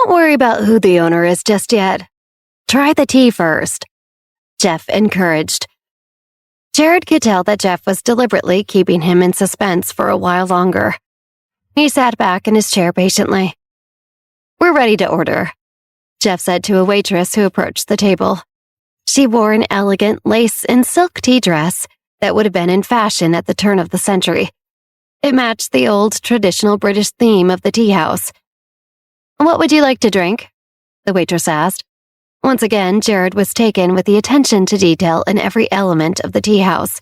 Don't worry about who the owner is just yet. Try the tea first, Jeff encouraged. Jared could tell that Jeff was deliberately keeping him in suspense for a while longer. He sat back in his chair patiently. "We're ready to order," Jeff said to a waitress who approached the table. She wore an elegant lace and silk tea dress that would have been in fashion at the turn of the century. It matched the old traditional British theme of the tea house. "What would you like to drink?" the waitress asked. Once again, Jared was taken with the attention to detail in every element of the tea house.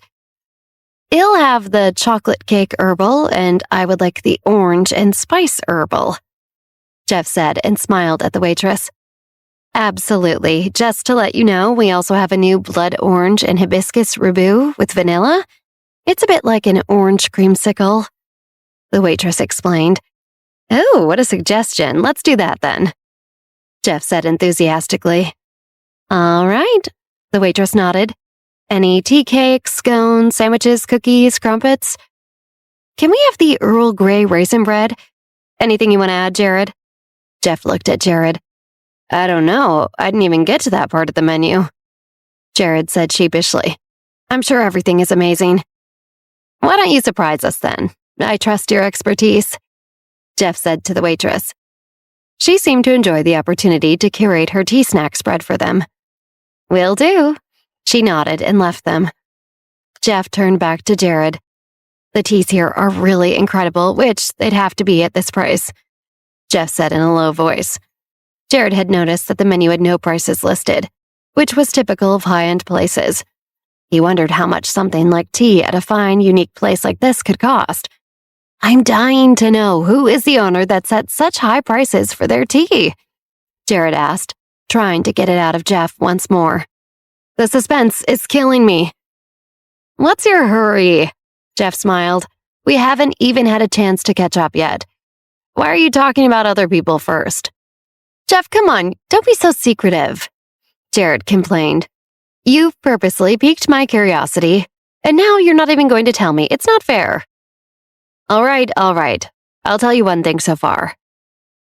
"I'll have the chocolate cake herbal, and I would like the orange and spice herbal," Jeff said and smiled at the waitress. "Absolutely. Just to let you know, we also have a new blood orange and hibiscus rhubarb with vanilla. It's a bit like an orange creamsicle," the waitress explained. "Oh, what a suggestion. Let's do that then," Jeff said enthusiastically. "All right," the waitress nodded. "Any tea cakes, scones, sandwiches, cookies, crumpets? Can we have the Earl Grey raisin bread? Anything you want to add, Jared?" Jeff looked at Jared. "I don't know. I didn't even get to that part of the menu," Jared said sheepishly. "I'm sure everything is amazing." "Why don't you surprise us then? I trust your expertise," Jeff said to the waitress. She seemed to enjoy the opportunity to curate her tea snack spread for them. "Will do." She nodded and left them. Jeff turned back to Jared. "The teas here are really incredible, which they'd have to be at this price," Jeff said in a low voice. Jared had noticed that the menu had no prices listed, which was typical of high-end places. He wondered how much something like tea at a fine, unique place like this could cost. "I'm dying to know who is the owner that sets such high prices for their tea?" Jared asked, trying to get it out of Jeff once more. "The suspense is killing me." "What's your hurry?" Jeff smiled. "We haven't even had a chance to catch up yet. Why are you talking about other people first?" "Jeff, come on, don't be so secretive," Jared complained. "You've purposely piqued my curiosity, and now you're not even going to tell me. It's not fair." All right. I'll tell you one thing so far.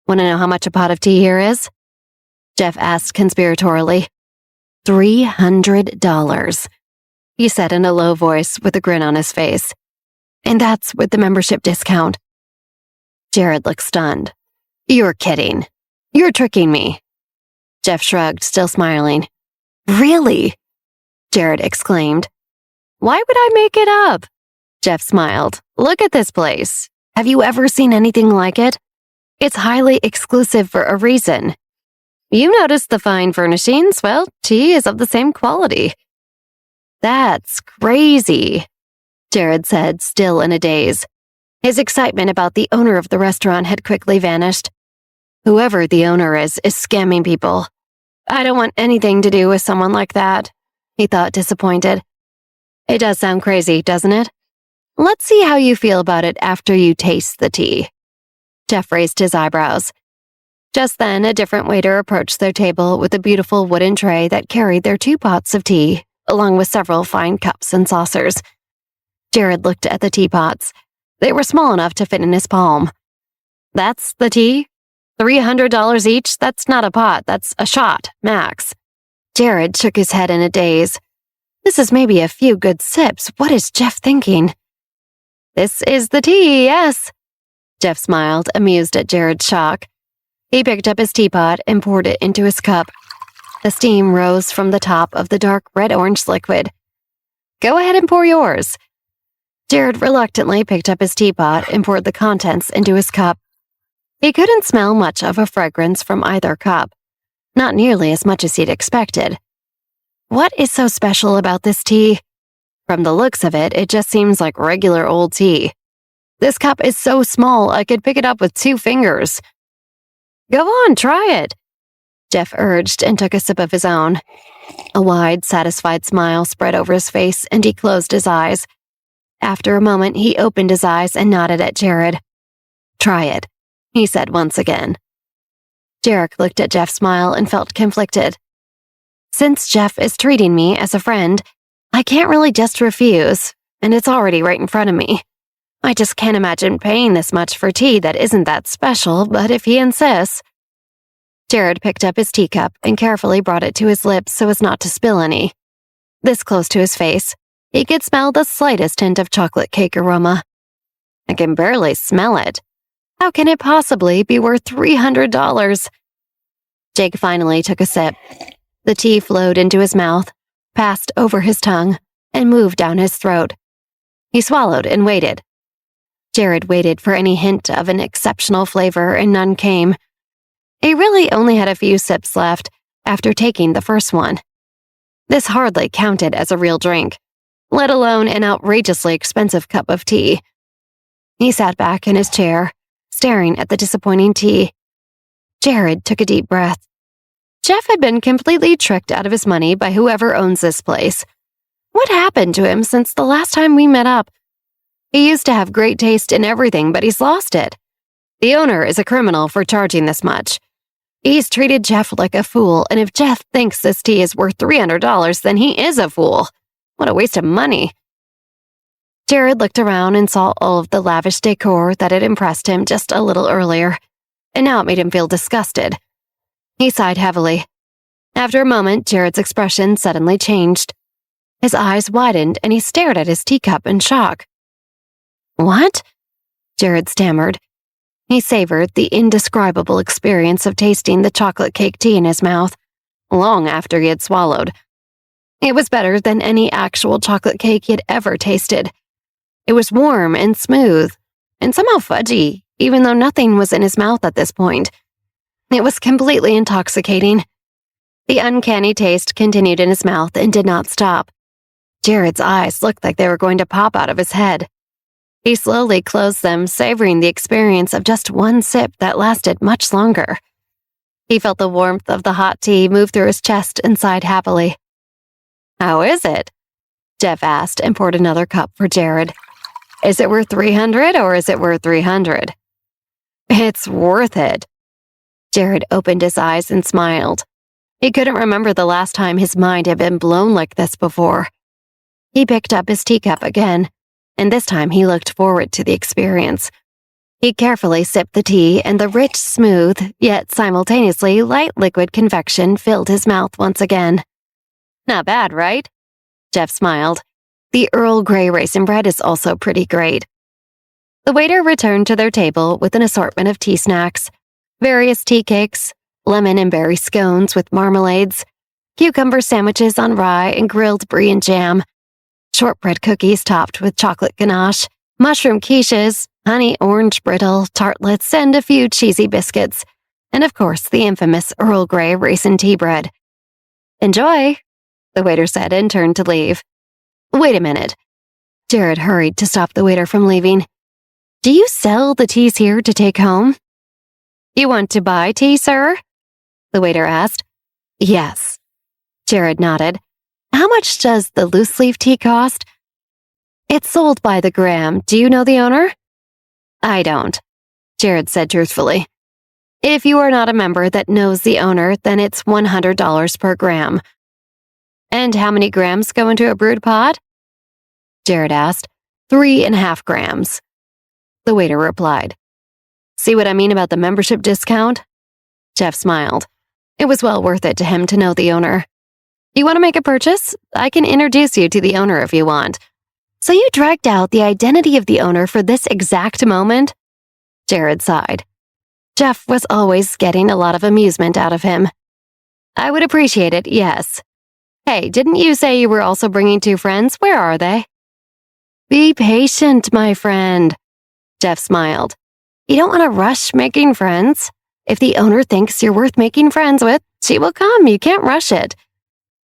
Want to know how much a pot of tea here is?" Jeff asked conspiratorially. $300, he said in a low voice with a grin on his face. "And that's with the membership discount." Jared looked stunned. "You're kidding. You're tricking me." Jeff shrugged, still smiling. "Really?" Jared exclaimed. "Why would I make it up?" Jeff smiled. "Look at this place. Have you ever seen anything like it? It's highly exclusive for a reason. You noticed the fine furnishings? Well, tea is of the same quality." "That's crazy," Jared said, still in a daze. His excitement about the owner of the restaurant had quickly vanished. Whoever the owner is scamming people. I don't want anything to do with someone like that, he thought, disappointed. It does sound crazy, doesn't it? Let's see how you feel about it after you taste the tea. Jeff raised his eyebrows. Just then, a different waiter approached their table with a beautiful wooden tray that carried their 2 pots of tea, along with several fine cups and saucers. Jared looked at the teapots. They were small enough to fit in his palm. "That's the tea? $300 each? That's not a pot, that's a shot, max." Jared shook his head in a daze. This is maybe a few good sips. What is Jeff thinking? "This is the tea, yes." Jeff smiled, amused at Jared's shock. He picked up his teapot and poured it into his cup. The steam rose from the top of the dark red-orange liquid. "Go ahead and pour yours." Jared reluctantly picked up his teapot and poured the contents into his cup. He couldn't smell much of a fragrance from either cup, not nearly as much as he'd expected. What is so special about this tea? From the looks of it, it just seems like regular old tea. This cup is so small I could pick it up with 2 fingers. "Go on, try it," Jeff urged and took a sip of his own. A wide, satisfied smile spread over his face and he closed his eyes. After a moment, he opened his eyes and nodded at Jared. "Try it," he said once again. Jared looked at Jeff's smile and felt conflicted. Since Jeff is treating me as a friend, I can't really just refuse, and it's already right in front of me. I just can't imagine paying this much for tea that isn't that special, but if he insists. Jared picked up his teacup and carefully brought it to his lips so as not to spill any. This close to his face, he could smell the slightest hint of chocolate cake aroma. I can barely smell it. How can it possibly be worth $300? Jake finally took a sip. The tea flowed into his mouth, passed over his tongue, and moved down his throat. He swallowed and waited. Jared waited for any hint of an exceptional flavor, and none came. He really only had a few sips left after taking the first one. This hardly counted as a real drink, let alone an outrageously expensive cup of tea. He sat back in his chair, staring at the disappointing tea. Jared took a deep breath. Jeff had been completely tricked out of his money by whoever owns this place. What happened to him since the last time we met up? He used to have great taste in everything, but he's lost it. The owner is a criminal for charging this much. He's treated Jeff like a fool, and if Jeff thinks this tea is worth $300, then he is a fool. What a waste of money. Jared looked around and saw all of the lavish decor that had impressed him just a little earlier, and now it made him feel disgusted. He sighed heavily. After a moment, Jared's expression suddenly changed. His eyes widened, and he stared at his teacup in shock. "What?" Jared stammered. He savored the indescribable experience of tasting the chocolate cake tea in his mouth, long after he had swallowed. It was better than any actual chocolate cake he had ever tasted. It was warm and smooth, and somehow fudgy, even though nothing was in his mouth at this point. It was completely intoxicating. The uncanny taste continued in his mouth and did not stop. Jared's eyes looked like they were going to pop out of his head. He slowly closed them, savoring the experience of just one sip that lasted much longer. He felt the warmth of the hot tea move through his chest and sighed happily. "How is it?" Jeff asked and poured another cup for Jared. "Is it worth $300 or is it worth 300? "It's worth it." Jared opened his eyes and smiled. He couldn't remember the last time his mind had been blown like this before. He picked up his teacup again, and this time he looked forward to the experience. He carefully sipped the tea, and the rich, smooth, yet simultaneously light liquid convection filled his mouth once again. "Not bad, right?" Jeff smiled. "The Earl Grey raisin bread is also pretty great." The waiter returned to their table with an assortment of tea snacks, various tea cakes, lemon and berry scones with marmalades, cucumber sandwiches on rye and grilled brie and jam, shortbread cookies topped with chocolate ganache, mushroom quiches, honey orange brittle, tartlets, and a few cheesy biscuits, and of course the infamous Earl Grey raisin tea bread. "Enjoy," the waiter said and turned to leave. "Wait a minute." Jared hurried to stop the waiter from leaving. "Do you sell the teas here to take home?" "You want to buy tea, sir?" the waiter asked. "Yes." Jared nodded. "How much does the loose-leaf tea cost?" "It's sold by the gram. Do you know the owner?" "I don't," Jared said truthfully. "If you are not a member that knows the owner, then it's $100 per gram." "And how many grams go into a brewed pot?" Jared asked. 3.5 grams. The waiter replied. "See what I mean about the membership discount?" Jeff smiled. It was well worth it to him to know the owner. "You want to make a purchase? I can introduce you to the owner if you want." "So you dragged out the identity of the owner for this exact moment?" Jared sighed. Jeff was always getting a lot of amusement out of him. "I would appreciate it, yes. Hey, didn't you say you were also bringing 2 friends? Where are they?" "Be patient, my friend," Jeff smiled. "You don't want to rush making friends. If the owner thinks you're worth making friends with, she will come. You can't rush it."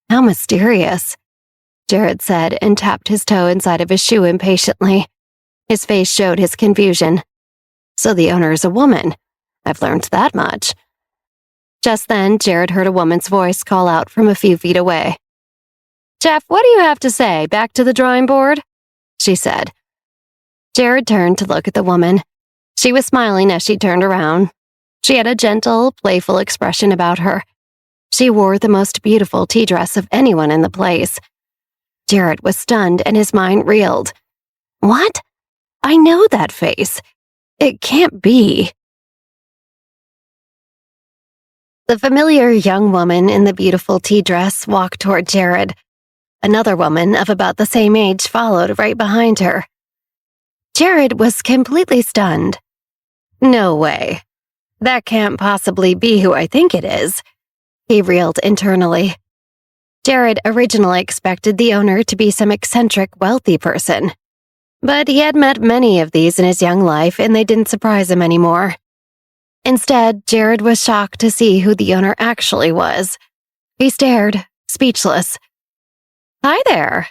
"How mysterious," Jared said and tapped his toe inside of his shoe impatiently. His face showed his confusion. "So the owner is a woman. I've learned that much." Just then, Jared heard a woman's voice call out from a few feet away. "Jeff, what do you have to say? Back to the drawing board?" she said. Jared turned to look at the woman. She was smiling as she turned around. She had a gentle, playful expression about her. She wore the most beautiful tea dress of anyone in the place. Jared was stunned and his mind reeled. "What? I know that face. It can't be." The familiar young woman in the beautiful tea dress walked toward Jared. Another woman of about the same age followed right behind her. Jared was completely stunned. No way. That can't possibly be who I think it is. He reeled internally. Jared originally expected the owner to be some eccentric, wealthy person. But he had met many of these in his young life, and they didn't surprise him anymore. Instead, Jared was shocked to see who the owner actually was. He stared, speechless. "Hi there."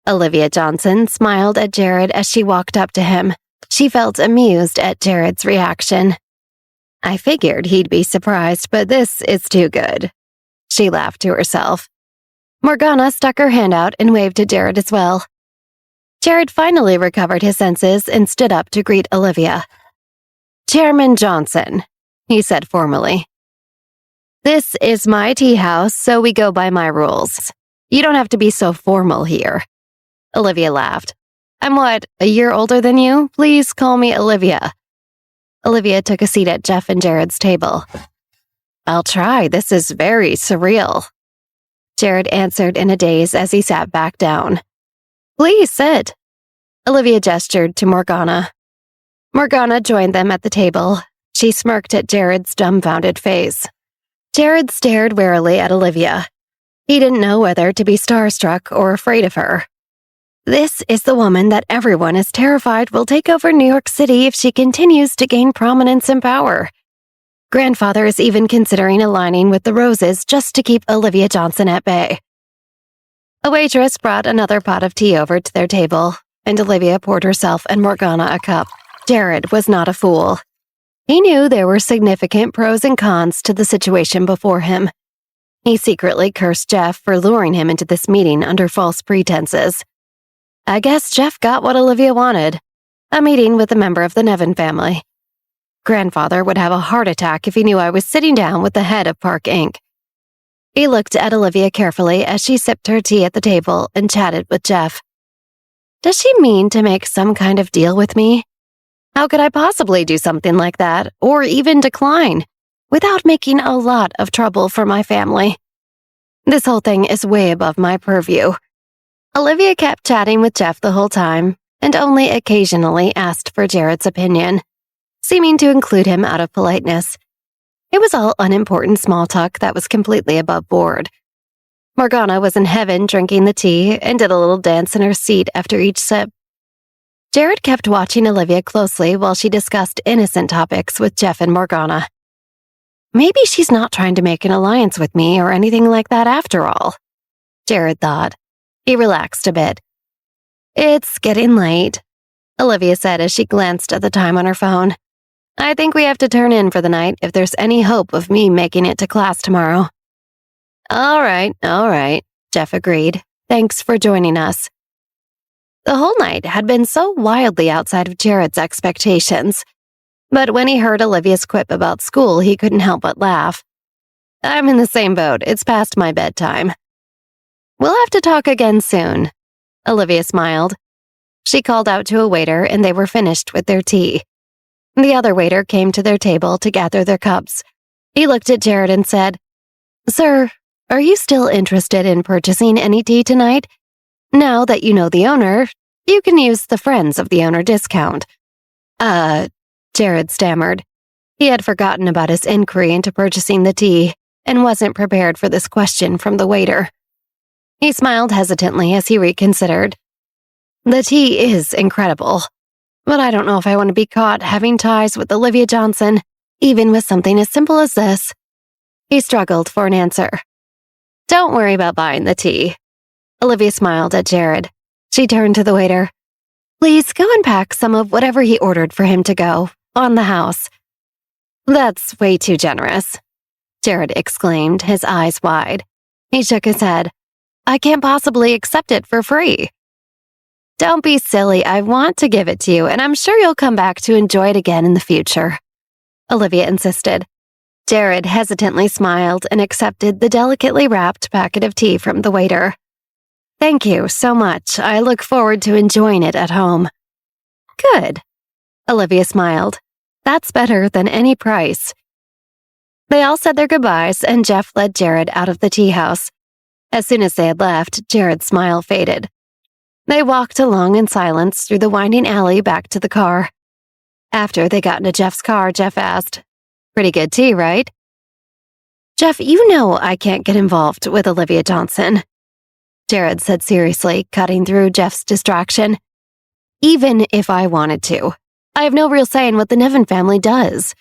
Olivia Johnson smiled at Jared as she walked up to him. She felt amused at Jared's reaction. "I figured he'd be surprised, but this is too good." She laughed to herself. Morgana stuck her hand out and waved to Jared as well. Jared finally recovered his senses and stood up to greet Olivia. "Chairman Johnson," he said formally. "This is my tea house, so we go by my rules. You don't have to be so formal here." Olivia laughed. "I'm what, a year older than you? Please call me Olivia." Olivia took a seat at Jeff and Jared's table. "I'll try. This is very surreal." Jared answered in a daze as he sat back down. "Please sit." Olivia gestured to Morgana. Morgana joined them at the table. She smirked at Jared's dumbfounded face. Jared stared warily at Olivia. He didn't know whether to be starstruck or afraid of her. This is the woman that everyone is terrified will take over New York City if she continues to gain prominence and power. Grandfather is even considering aligning with the Roses just to keep Olivia Johnson at bay. A waitress brought another pot of tea over to their table, and Olivia poured herself and Morgana a cup. Jared was not a fool. He knew there were significant pros and cons to the situation before him. He secretly cursed Jeff for luring him into this meeting under false pretenses. I guess Jeff got what Olivia wanted, a meeting with a member of the Nevin family. Grandfather would have a heart attack if he knew I was sitting down with the head of Park Inc. He looked at Olivia carefully as she sipped her tea at the table and chatted with Jeff. Does she mean to make some kind of deal with me? How could I possibly do something like that, or even decline, without making a lot of trouble for my family? This whole thing is way above my purview. Olivia kept chatting with Jeff the whole time, and only occasionally asked for Jared's opinion, seeming to include him out of politeness. It was all unimportant small talk that was completely above board. Morgana was in heaven drinking the tea and did a little dance in her seat after each sip. Jared kept watching Olivia closely while she discussed innocent topics with Jeff and Morgana. Maybe she's not trying to make an alliance with me or anything like that after all, Jared thought. He relaxed a bit. It's getting late, Olivia said as she glanced at the time on her phone. I think we have to turn in for the night if there's any hope of me making it to class tomorrow. All right, Jeff agreed. Thanks for joining us. The whole night had been so wildly outside of Jared's expectations. But when he heard Olivia's quip about school, he couldn't help but laugh. I'm in the same boat. It's past my bedtime. We'll have to talk again soon, Olivia smiled. She called out to a waiter and they were finished with their tea. The other waiter came to their table to gather their cups. He looked at Jared and said, Sir, are you still interested in purchasing any tea tonight? Now that you know the owner, you can use the Friends of the Owner discount. Jared stammered. He had forgotten about his inquiry into purchasing the tea and wasn't prepared for this question from the waiter. He smiled hesitantly as he reconsidered. The tea is incredible, but I don't know if I want to be caught having ties with Olivia Johnson, even with something as simple as this. He struggled for an answer. Don't worry about buying the tea. Olivia smiled at Jared. She turned to the waiter. Please go and pack some of whatever he ordered for him to go, on the house. That's way too generous, Jared exclaimed, his eyes wide. He shook his head. I can't possibly accept it for free. Don't be silly. I want to give it to you, and I'm sure you'll come back to enjoy it again in the future, Olivia insisted. Jared hesitantly smiled and accepted the delicately wrapped packet of tea from the waiter. Thank you so much. I look forward to enjoying it at home. Good. Olivia smiled. That's better than any price. They all said their goodbyes, and Jeff led Jared out of the tea house. As soon as they had left, Jared's smile faded. They walked along in silence through the winding alley back to the car. After they got into Jeff's car, Jeff asked, "Pretty good tea, right?" "Jeff, you know I can't get involved with Olivia Johnson," Jared said seriously, cutting through Jeff's distraction. "Even if I wanted to, I have no real say in what the Nevin family does."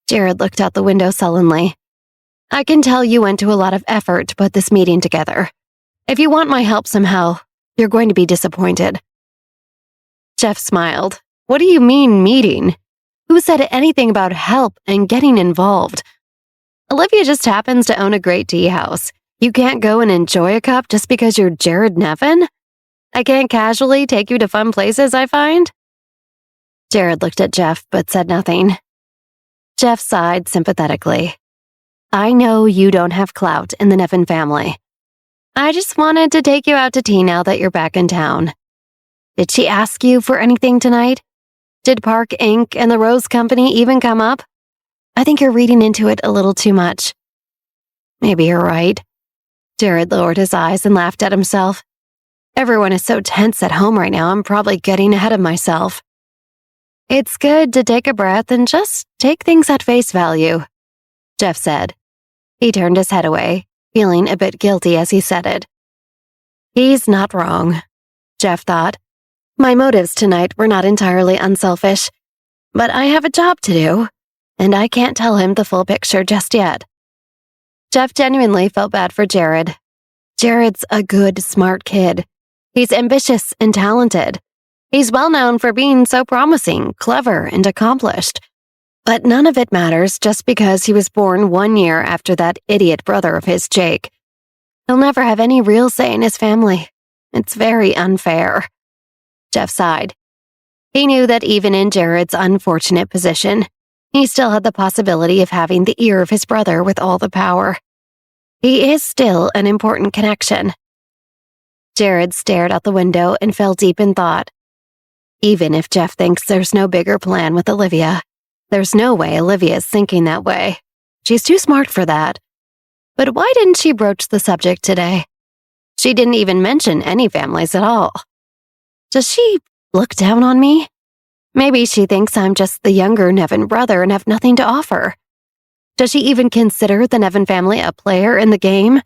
Jared looked out the window sullenly. "I can tell you went to a lot of effort to put this meeting together. If you want my help somehow, you're going to be disappointed." Jeff smiled. "What do you mean, meeting? Who said anything about help and getting involved? Olivia just happens to own a great tea house. You can't go and enjoy a cup just because you're Jared Nevin? I can't casually take you to fun places, I find?" Jared looked at Jeff but said nothing. Jeff sighed sympathetically. "I know you don't have clout in the Nevin family. I just wanted to take you out to tea now that you're back in town. Did she ask you for anything tonight? Did Park Inc. and the Rose Company even come up? I think you're reading into it a little too much." "Maybe you're right." Jared lowered his eyes and laughed at himself. "Everyone is so tense at home right now, I'm probably getting ahead of myself. It's good to take a breath and just take things at face value," Jeff said. He turned his head away, feeling a bit guilty as he said it. He's not wrong, Jeff thought. My motives tonight were not entirely unselfish, but I have a job to do, and I can't tell him the full picture just yet. Jeff genuinely felt bad for Jared. Jared's a good, smart kid. He's ambitious and talented. He's well known for being so promising, clever, and accomplished. But none of it matters just because he was born 1 year after that idiot brother of his, Jake. He'll never have any real say in his family. It's very unfair. Jeff sighed. He knew that even in Jared's unfortunate position, he still had the possibility of having the ear of his brother with all the power. He is still an important connection. Jared stared out the window and fell deep in thought. Even if Jeff thinks there's no bigger plan with Olivia, there's no way Olivia's thinking that way. She's too smart for that. But why didn't she broach the subject today? She didn't even mention any families at all. Does she look down on me? Maybe she thinks I'm just the younger Nevin brother and have nothing to offer. Does she even consider the Nevin family a player in the game?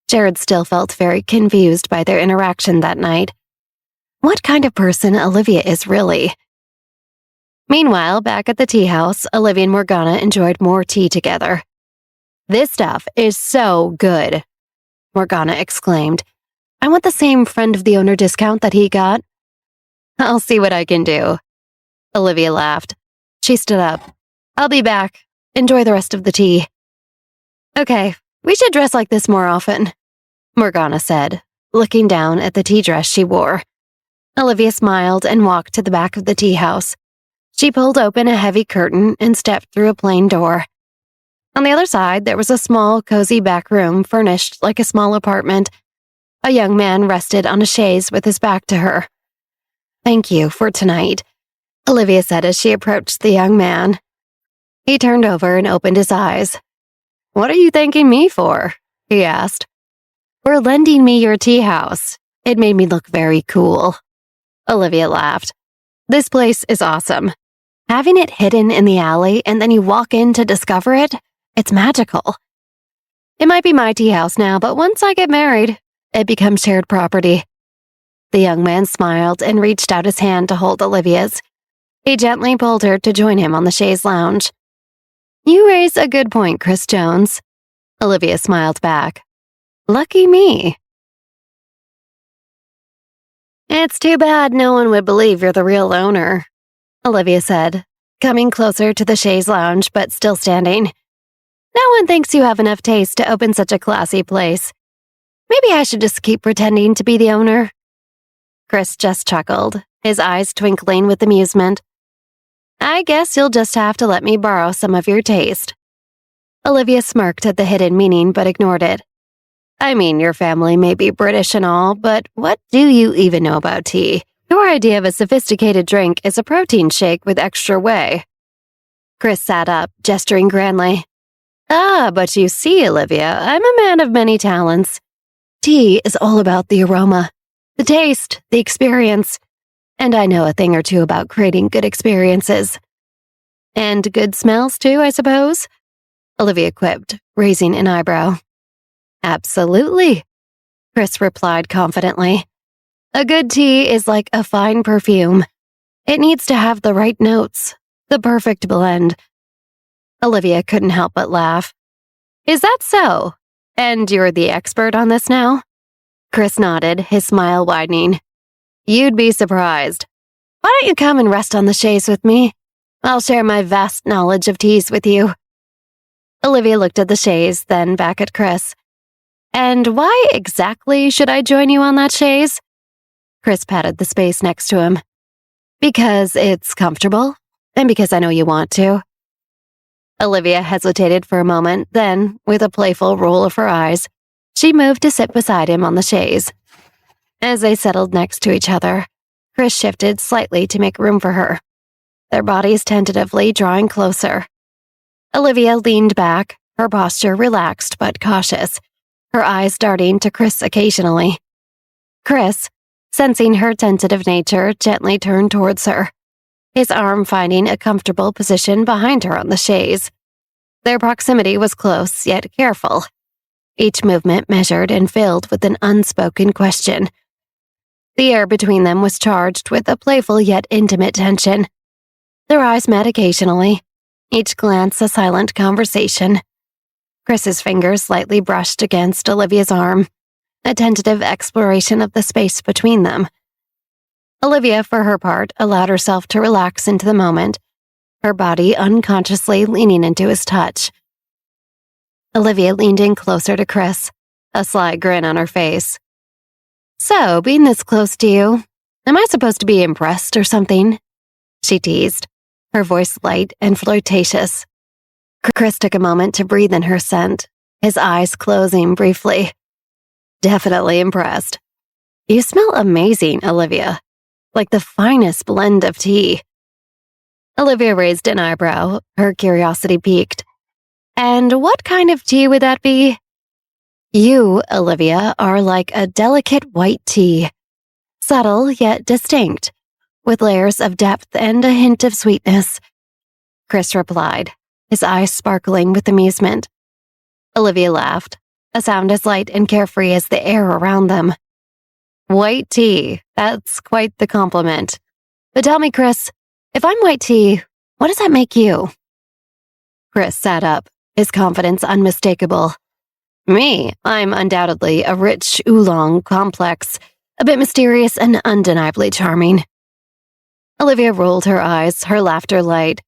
Jared still felt very confused by their interaction that night. What kind of person Olivia is really? Meanwhile, back at the tea house, Olivia and Morgana enjoyed more tea together. This stuff is so good, Morgana exclaimed. I want the same friend of the owner discount that he got. I'll see what I can do. Olivia laughed. She stood up. I'll be back. Enjoy the rest of the tea. Okay, we should dress like this more often, Morgana said, looking down at the tea dress she wore. Olivia smiled and walked to the back of the tea house. She pulled open a heavy curtain and stepped through a plain door. On the other side, there was a small, cozy back room furnished like a small apartment. A young man rested on a chaise with his back to her. Thank you for tonight, Olivia said as she approached the young man. He turned over and opened his eyes. What are you thanking me for? He asked. For lending me your tea house. It made me look very cool. Olivia laughed. This place is awesome. Having it hidden in the alley and then you walk in to discover it, it's magical. It might be my tea house now, but once I get married, it becomes shared property. The young man smiled and reached out his hand to hold Olivia's. He gently pulled her to join him on the chaise lounge. You raise a good point, Chris Jones. Olivia smiled back. Lucky me. It's too bad no one would believe you're the real owner, Olivia said, coming closer to the chaise lounge but still standing. No one thinks you have enough taste to open such a classy place. Maybe I should just keep pretending to be the owner. Chris just chuckled, his eyes twinkling with amusement. I guess you'll just have to let me borrow some of your taste. Olivia smirked at the hidden meaning but ignored it. I mean, your family may be British and all, but what do you even know about tea? Your idea of a sophisticated drink is a protein shake with extra whey. Chris sat up, gesturing grandly. Ah, but you see, Olivia, I'm a man of many talents. Tea is all about the aroma, the taste, the experience, and I know a thing or two about creating good experiences. And good smells, too, I suppose? Olivia quipped, raising an eyebrow. Absolutely, Chris replied confidently. A good tea is like a fine perfume. It needs to have the right notes, the perfect blend. Olivia couldn't help but laugh. Is that so? And you're the expert on this now? Chris nodded, his smile widening. You'd be surprised. Why don't you come and rest on the chaise with me? I'll share my vast knowledge of teas with you. Olivia looked at the chaise, then back at Chris. And why exactly should I join you on that chaise? Chris patted the space next to him. Because it's comfortable, and because I know you want to. Olivia hesitated for a moment, then, with a playful roll of her eyes, she moved to sit beside him on the chaise. As they settled next to each other, Chris shifted slightly to make room for her, their bodies tentatively drawing closer. Olivia leaned back, her posture relaxed but cautious, her eyes darting to Chris occasionally. Chris, sensing her tentative nature, gently turned towards her, his arm finding a comfortable position behind her on the chaise. Their proximity was close yet careful, each movement measured and filled with an unspoken question. The air between them was charged with a playful yet intimate tension. Their eyes met occasionally, each glance a silent conversation. Chris's fingers lightly brushed against Olivia's arm, a tentative exploration of the space between them. Olivia, for her part, allowed herself to relax into the moment, her body unconsciously leaning into his touch. Olivia leaned in closer to Chris, a sly grin on her face. So, being this close to you, am I supposed to be impressed or something? She teased, her voice light and flirtatious. Chris took a moment to breathe in her scent, his eyes closing briefly. Definitely impressed. You smell amazing, Olivia. Like the finest blend of tea. Olivia raised an eyebrow, her curiosity piqued. And what kind of tea would that be? You, Olivia, are like a delicate white tea. Subtle yet distinct, with layers of depth and a hint of sweetness. Chris replied, his eyes sparkling with amusement. Olivia laughed, a sound as light and carefree as the air around them. White tea, that's quite the compliment. But tell me, Chris, if I'm white tea, what does that make you? Chris sat up, his confidence unmistakable. Me, I'm undoubtedly a rich oolong complex, a bit mysterious and undeniably charming. Olivia rolled her eyes, her laughter light.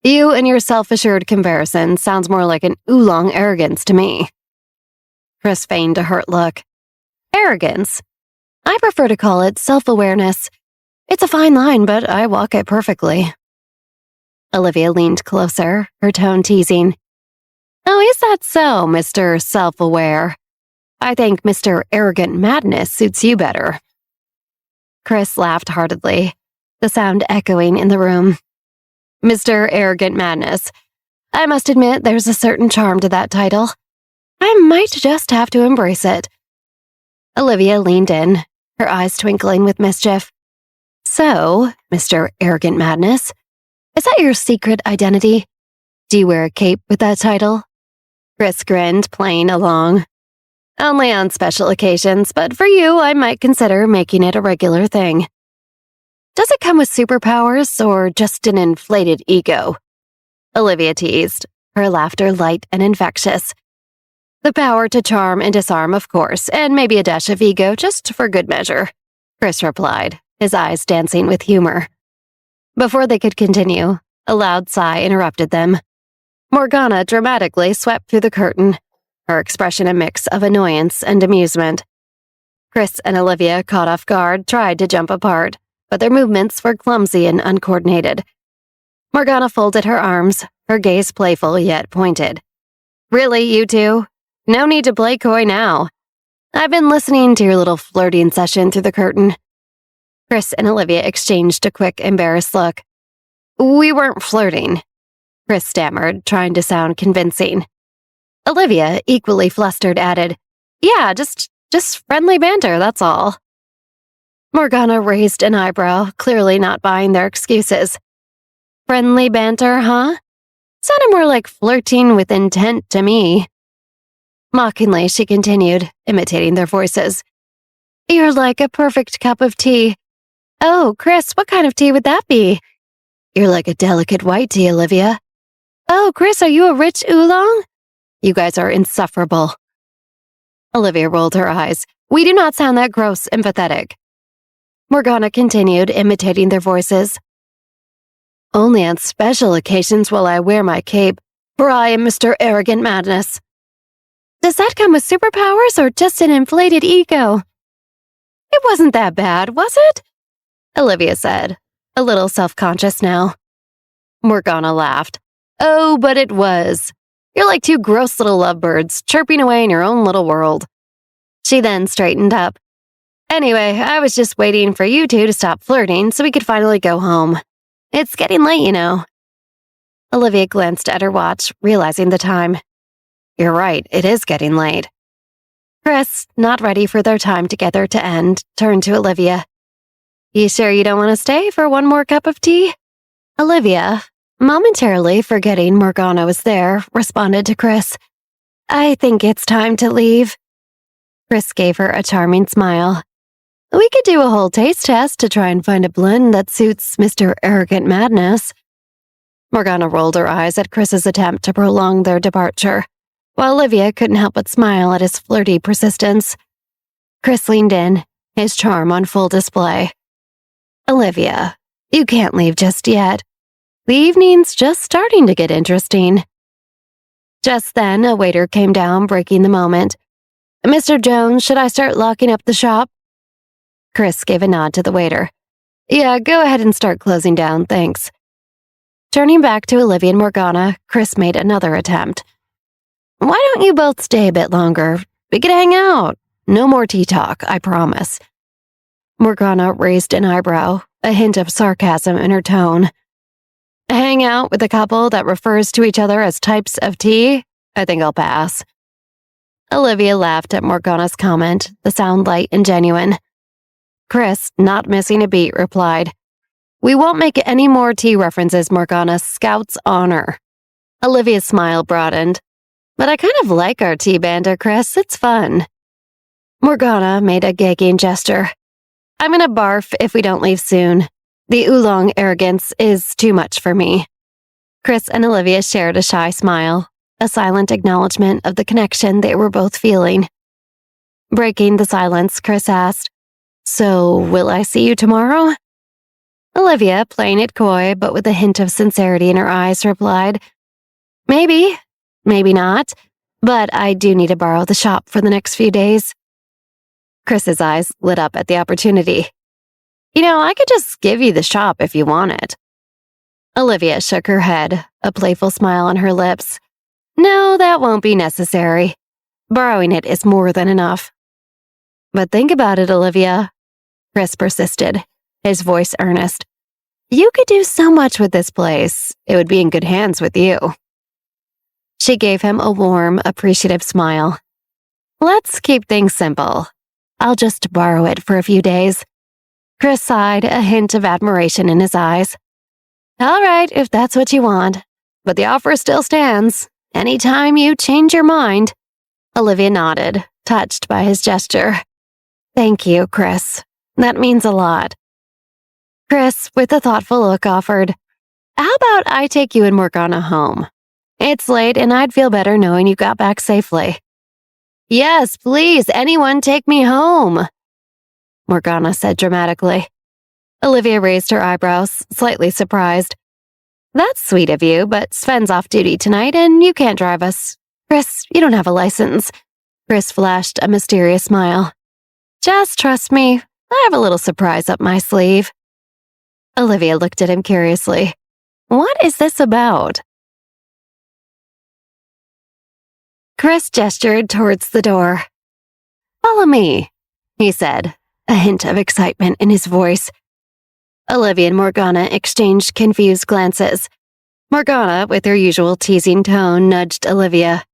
You and your self-assured comparison sounds more like an oolong arrogance to me. Chris feigned a hurt look. Arrogance? I prefer to call it self-awareness. It's a fine line, but I walk it perfectly. Olivia leaned closer, her tone teasing. Oh, is that so, Mr. Self-Aware? I think Mr. Arrogant Madness suits you better. Chris laughed heartedly, the sound echoing in the room. Mr. Arrogant Madness. I must admit there's a certain charm to that title. I might just have to embrace it. Olivia leaned in, her eyes twinkling with mischief. So, Mr. Arrogant Madness, is that your secret identity? Do you wear a cape with that title? Chris grinned, playing along. Only on special occasions, but for you, I might consider making it a regular thing. Does it come with superpowers or just an inflated ego? Olivia teased, her laughter light and infectious. The power to charm and disarm, of course, and maybe a dash of ego just for good measure, Chris replied, his eyes dancing with humor. Before they could continue, a loud sigh interrupted them. Morgana dramatically swept through the curtain, her expression a mix of annoyance and amusement. Chris and Olivia, caught off guard, tried to jump apart, but their movements were clumsy and uncoordinated. Morgana folded her arms, her gaze playful yet pointed. Really, you two? No need to play coy now. I've been listening to your little flirting session through the curtain. Chris and Olivia exchanged a quick, embarrassed look. We weren't flirting. Chris stammered, trying to sound convincing. Olivia, equally flustered, added, "Yeah, just friendly banter, that's all." Morgana raised an eyebrow, clearly not buying their excuses. Friendly banter, huh? Sounded more like flirting with intent to me. Mockingly, she continued, imitating their voices. "You're like a perfect cup of tea. Oh, Chris, what kind of tea would that be?" "You're like a delicate white tea, Olivia." "Oh, Chris, are you a rich oolong?" "You guys are insufferable." Olivia rolled her eyes. "We do not sound that gross and pathetic." Morgana continued, imitating their voices. "Only on special occasions will I wear my cape, for I am Mr. Arrogant Madness." "Does that come with superpowers or just an inflated ego?" "It wasn't that bad, was it?" Olivia said, a little self-conscious now. Morgana laughed. "Oh, but it was. You're like two gross little lovebirds, chirping away in your own little world." She then straightened up. "Anyway, I was just waiting for you two to stop flirting so we could finally go home. It's getting late, you know." Olivia glanced at her watch, realizing the time. "You're right, it is getting late." Chris, not ready for their time together to end, turned to Olivia. "You sure you don't want to stay for one more cup of tea?" Olivia, momentarily forgetting Morgana was there, responded to Chris. "I think it's time to leave." Chris gave her a charming smile. "We could do a whole taste test to try and find a blend that suits Mr. Arrogant Madness." Morgana rolled her eyes at Chris's attempt to prolong their departure, while Olivia couldn't help but smile at his flirty persistence. Chris leaned in, his charm on full display. "Olivia, you can't leave just yet. The evening's just starting to get interesting." Just then, a waiter came down, breaking the moment. "Mr. Jones, should I start locking up the shop?" Chris gave a nod to the waiter. "Yeah, go ahead and start closing down, thanks." Turning back to Olivia and Morgana, Chris made another attempt. "Why don't you both stay a bit longer? We could hang out. No more tea talk, I promise." Morgana raised an eyebrow, a hint of sarcasm in her tone. "Hang out with a couple that refers to each other as types of tea? I think I'll pass." Olivia laughed at Morgana's comment, the sound light and genuine. Chris, not missing a beat, replied, "We won't make any more tea references, Morgana. Scout's honor." Olivia's smile broadened. "But I kind of like our tea banter, Chris. It's fun." Morgana made a gagging gesture. "I'm gonna barf if we don't leave soon. The oolong arrogance is too much for me." Chris and Olivia shared a shy smile, a silent acknowledgement of the connection they were both feeling. Breaking the silence, Chris asked, "So, will I see you tomorrow?" Olivia, playing it coy but with a hint of sincerity in her eyes, replied, "Maybe, maybe not, but I do need to borrow the shop for the next few days." Chris's eyes lit up at the opportunity. "You know, I could just give you the shop if you want it." Olivia shook her head, a playful smile on her lips. "No, that won't be necessary. Borrowing it is more than enough." "But think about it, Olivia," Chris persisted, his voice earnest. "You could do so much with this place. It would be in good hands with you." She gave him a warm, appreciative smile. "Let's keep things simple. I'll just borrow it for a few days." Chris sighed, a hint of admiration in his eyes. "All right, if that's what you want. But the offer still stands. Anytime you change your mind." Olivia nodded, touched by his gesture. "Thank you, Chris. That means a lot." Chris, with a thoughtful look, offered, "How about I take you and Morgana home? It's late and I'd feel better knowing you got back safely." "Yes, please, anyone take me home," Morgana said dramatically. Olivia raised her eyebrows, slightly surprised. "That's sweet of you, but Sven's off duty tonight and you can't drive us. Chris, you don't have a license." Chris flashed a mysterious smile. "Just trust me, I have a little surprise up my sleeve." Olivia looked at him curiously. "What is this about?" Chris gestured towards the door. "Follow me," he said, a hint of excitement in his voice. Olivia and Morgana exchanged confused glances. Morgana, with her usual teasing tone, nudged Olivia.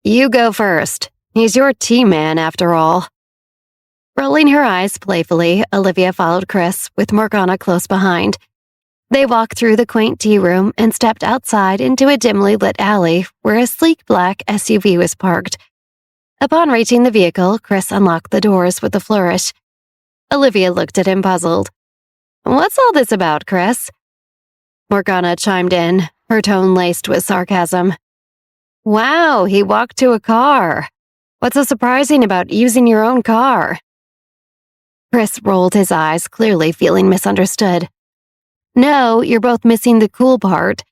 You go first. He's your tea man, after all. Rolling her eyes playfully, Olivia followed Chris, with Morgana close behind. They walked through the quaint tea room and stepped outside into a dimly lit alley where a sleek black SUV was parked. Upon reaching the vehicle, Chris unlocked the doors with a flourish. Olivia looked at him puzzled. What's all this about, Chris? Morgana chimed in, her tone laced with sarcasm. Wow, he walked to a car. What's so surprising about using your own car? Chris rolled his eyes, clearly feeling misunderstood. No, you're both missing the cool part.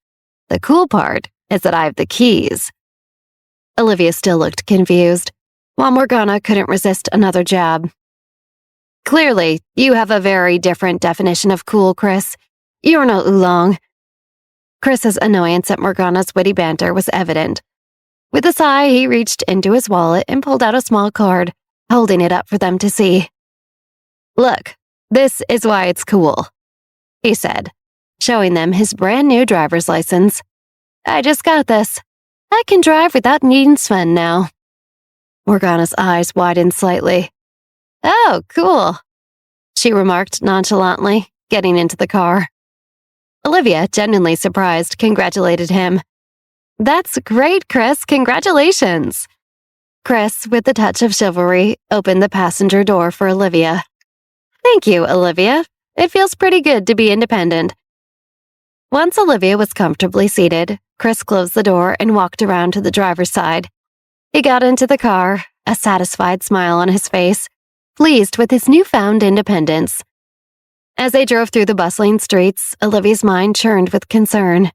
The cool part is that I have the keys. Olivia still looked confused, while Morgana couldn't resist another jab. Clearly, you have a very different definition of cool, Chris. You're no oolong. Chris's annoyance at Morgana's witty banter was evident. With a sigh, he reached into his wallet and pulled out a small card, holding it up for them to see. Look, this is why it's cool, he said, showing them his brand new driver's license. I just got this. I can drive without needing Sven now. Morgana's eyes widened slightly. Oh, cool, she remarked nonchalantly, getting into the car. Olivia, genuinely surprised, congratulated him. That's great, Chris. Congratulations. Chris, with a touch of chivalry, opened the passenger door for Olivia. Thank you, Olivia. It feels pretty good to be independent. Once Olivia was comfortably seated, Chris closed the door and walked around to the driver's side. He got into the car, a satisfied smile on his face, pleased with his newfound independence. As they drove through the bustling streets, Olivia's mind churned with concern.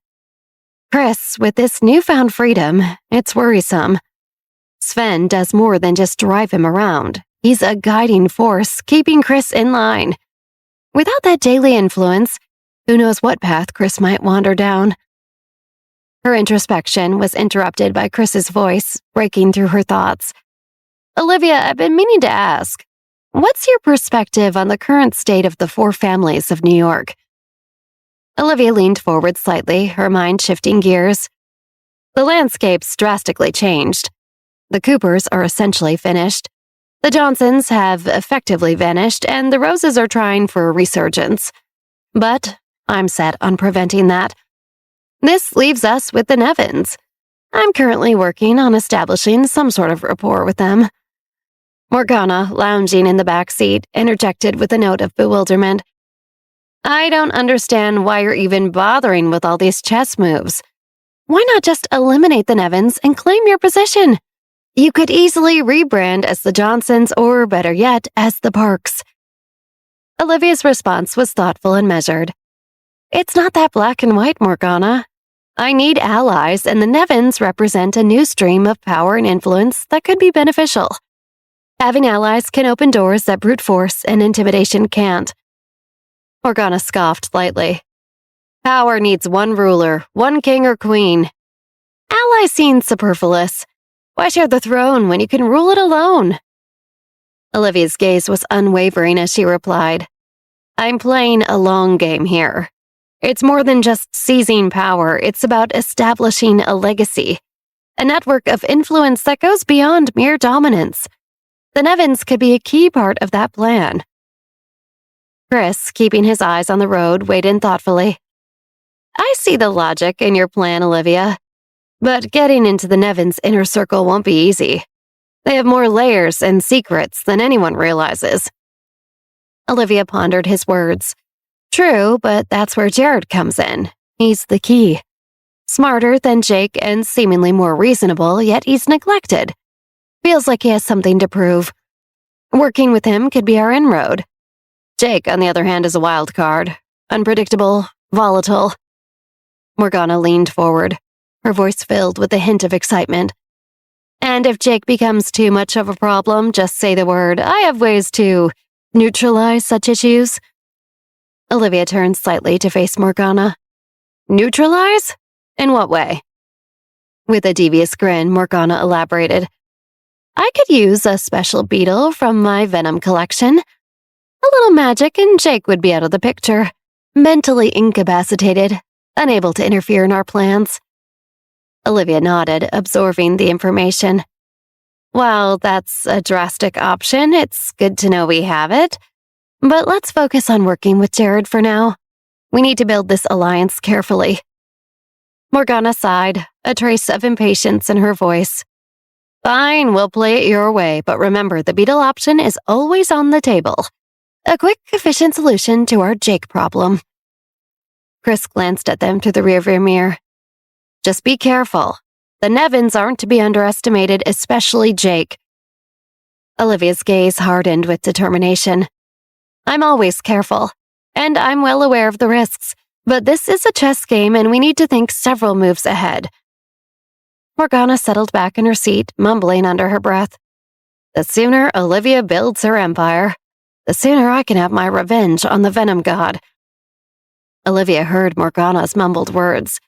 Chris, with this newfound freedom, it's worrisome. Sven does more than just drive him around. He's a guiding force, keeping Chris in line. Without that daily influence, who knows what path Chris might wander down. Her introspection was interrupted by Chris's voice, breaking through her thoughts. Olivia, I've been meaning to ask, what's your perspective on the current state of the four families of New York? Olivia leaned forward slightly, her mind shifting gears. The landscape's drastically changed. The Coopers are essentially finished. The Johnsons have effectively vanished, and the Roses are trying for a resurgence. But I'm set on preventing that. This leaves us with the Nevins. I'm currently working on establishing some sort of rapport with them. Morgana, lounging in the back seat, interjected with a note of bewilderment. I don't understand why you're even bothering with all these chess moves. Why not just eliminate the Nevins and claim your position? You could easily rebrand as the Johnsons or, better yet, as the Parks. Olivia's response was thoughtful and measured. It's not that black and white, Morgana. I need allies, and the Nevins represent a new stream of power and influence that could be beneficial. Having allies can open doors that brute force and intimidation can't. Morgana scoffed lightly. Power needs one ruler, one king or queen. Allies seem superfluous. Why share the throne when you can rule it alone? Olivia's gaze was unwavering as she replied, I'm playing a long game here. It's more than just seizing power, it's about establishing a legacy, a network of influence that goes beyond mere dominance. The Nevins could be a key part of that plan. Chris, keeping his eyes on the road, weighed in thoughtfully. I see the logic in your plan, Olivia. But getting into the Nevins' inner circle won't be easy. They have more layers and secrets than anyone realizes. Olivia pondered his words. True, but that's where Jared comes in. He's the key. Smarter than Jake and seemingly more reasonable, yet he's neglected. Feels like he has something to prove. Working with him could be our inroad. Jake, on the other hand, is a wild card. Unpredictable, volatile. Morgana leaned forward, her voice filled with a hint of excitement. And if Jake becomes too much of a problem, just say the word. I have ways to neutralize such issues. Olivia turned slightly to face Morgana. Neutralize? In what way? With a devious grin, Morgana elaborated. I could use a special beetle from my venom collection. A little magic and Jake would be out of the picture. Mentally incapacitated. unable to interfere in our plans. Olivia nodded, absorbing the information. While that's a drastic option, it's good to know we have it. But let's focus on working with Jared for now. We need to build this alliance carefully. Morgana sighed, a trace of impatience in her voice. Fine, we'll play it your way, but remember the beetle option is always on the table. A quick, efficient solution to our Jake problem. Chris glanced at them through the rearview mirror. Just be careful. The Nevins aren't to be underestimated, especially Jake. Olivia's gaze hardened with determination. I'm always careful, and I'm well aware of the risks, but this is a chess game and we need to think several moves ahead. Morgana settled back in her seat, mumbling under her breath. The sooner Olivia builds her empire, the sooner I can have my revenge on the Venom God. Olivia heard Morgana's mumbled words.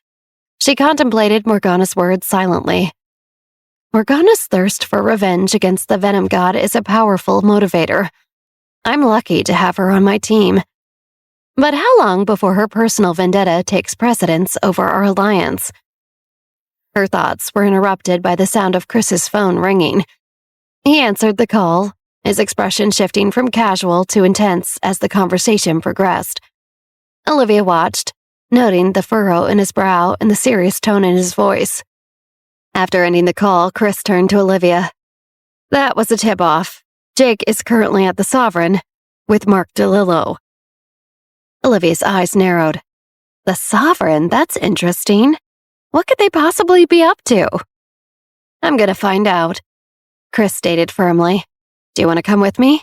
She contemplated Morgana's words silently. Morgana's thirst for revenge against the Venom God is a powerful motivator. I'm lucky to have her on my team. But how long before her personal vendetta takes precedence over our alliance? Her thoughts were interrupted by the sound of Chris's phone ringing. He answered the call, his expression shifting from casual to intense as the conversation progressed. Olivia watched, noting the furrow in his brow and the serious tone in his voice. After ending the call, Chris turned to Olivia. That was a tip-off. Jake is currently at the Sovereign with Mark DeLillo. Olivia's eyes narrowed. The Sovereign? That's interesting. What could they possibly be up to? I'm gonna find out, Chris stated firmly. Do you want to come with me?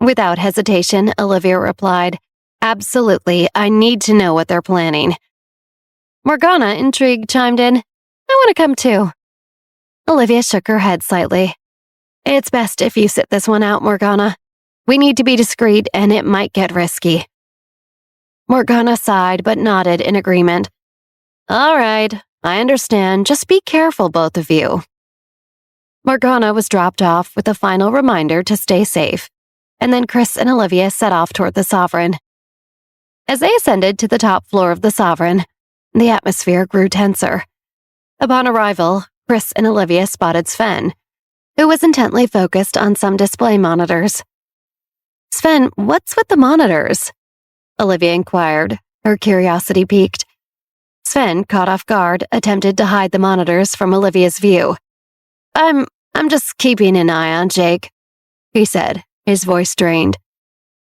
Without hesitation, Olivia replied, Absolutely, I need to know what they're planning. Morgana, intrigued, chimed in, I want to come too. Olivia shook her head slightly. It's best if you sit this one out, Morgana. We need to be discreet and it might get risky. Morgana sighed but nodded in agreement. All right, I understand. Just be careful, both of you. Morgana was dropped off with a final reminder to stay safe, and then Chris and Olivia set off toward the Sovereign. As they ascended to the top floor of the Sovereign, the atmosphere grew tenser. Upon arrival, Chris and Olivia spotted Sven, who was intently focused on some display monitors. Sven, what's with the monitors? Olivia inquired, her curiosity piqued. Sven, caught off guard, attempted to hide the monitors from Olivia's view. I'm just keeping an eye on Jake, he said, his voice strained.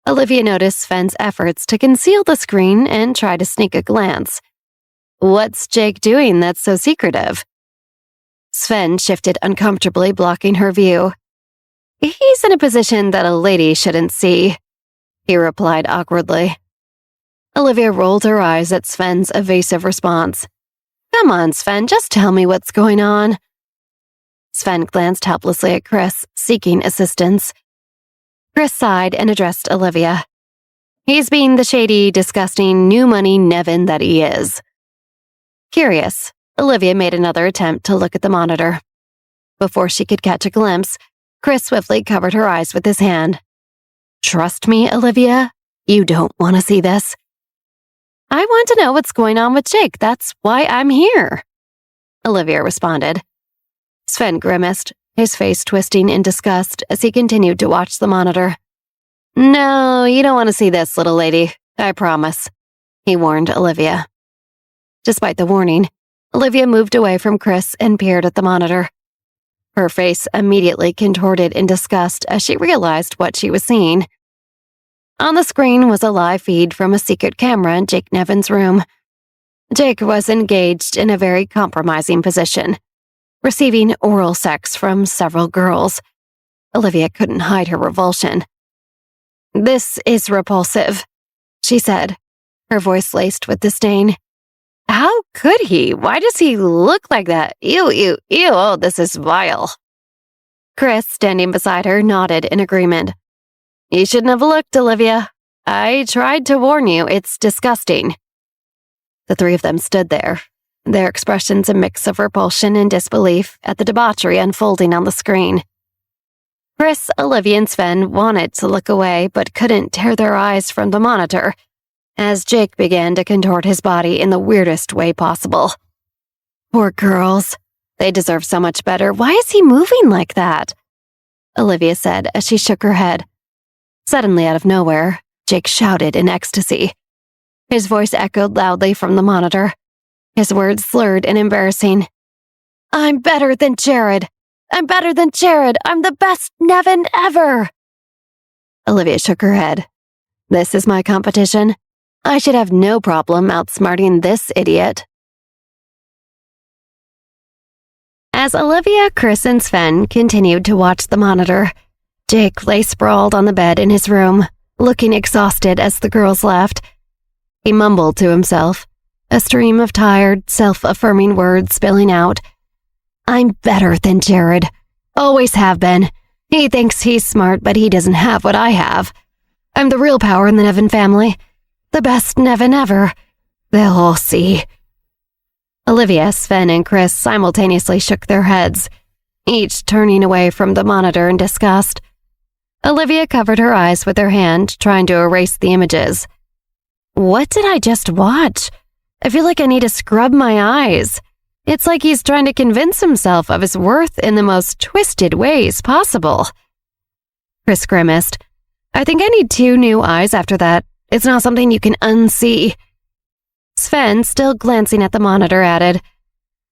Olivia noticed Sven's efforts to conceal the screen and try to sneak a glance. What's Jake doing that's so secretive? Sven shifted uncomfortably, blocking her view. He's in a position that a lady shouldn't see, he replied awkwardly. Olivia rolled her eyes at Sven's evasive response. Come on, Sven, just tell me what's going on. Sven glanced helplessly at Chris, seeking assistance. Chris sighed and addressed Olivia. He's being the shady, disgusting, new money Nevin that he is. Curious, Olivia made another attempt to look at the monitor. Before she could catch a glimpse, Chris swiftly covered her eyes with his hand. Trust me, Olivia, you don't want to see this. I want to know what's going on with Jake. That's why I'm here, Olivia responded. Sven grimaced, his face twisting in disgust as he continued to watch the monitor. No, you don't want to see this, little lady. I promise, he warned Olivia. Despite the warning, Olivia moved away from Chris and peered at the monitor. Her face immediately contorted in disgust as she realized what she was seeing. On the screen was a live feed from a secret camera in Jake Nevin's room. Jake was engaged in a very compromising position, receiving oral sex from several girls. Olivia couldn't hide her revulsion. This is repulsive, she said, her voice laced with disdain. How could he? Why does he look like that? Ew, ew, ew, oh, this is vile. Chris, standing beside her, nodded in agreement. You shouldn't have looked, Olivia. I tried to warn you, it's disgusting. The three of them stood there, their expressions a mix of repulsion and disbelief at the debauchery unfolding on the screen. Chris, Olivia, and Sven wanted to look away but couldn't tear their eyes from the monitor, as Jake began to contort his body in the weirdest way possible. Poor girls. They deserve so much better. Why is he moving like that? Olivia said as she shook her head. Suddenly, out of nowhere, Jake shouted in ecstasy. His voice echoed loudly from the monitor. His words slurred and embarrassing. I'm better than Jared. I'm better than Jared. I'm the best Nevin ever. Olivia shook her head. This is my competition. I should have no problem outsmarting this idiot. As Olivia, Chris, and Sven continued to watch the monitor, Jake lay sprawled on the bed in his room, looking exhausted as the girls left. He mumbled to himself, a stream of tired, self-affirming words spilling out. I'm better than Jared. Always have been. He thinks he's smart, but he doesn't have what I have. I'm the real power in the Nevin family. The best Nevin ever. They'll all see. Olivia, Sven, and Chris simultaneously shook their heads, each turning away from the monitor in disgust. Olivia covered her eyes with her hand, trying to erase the images. What did I just watch? I feel like I need to scrub my eyes. It's like he's trying to convince himself of his worth in the most twisted ways possible. Chris grimaced. I think I need 2 new eyes after that. It's not something you can unsee. Sven, still glancing at the monitor, added,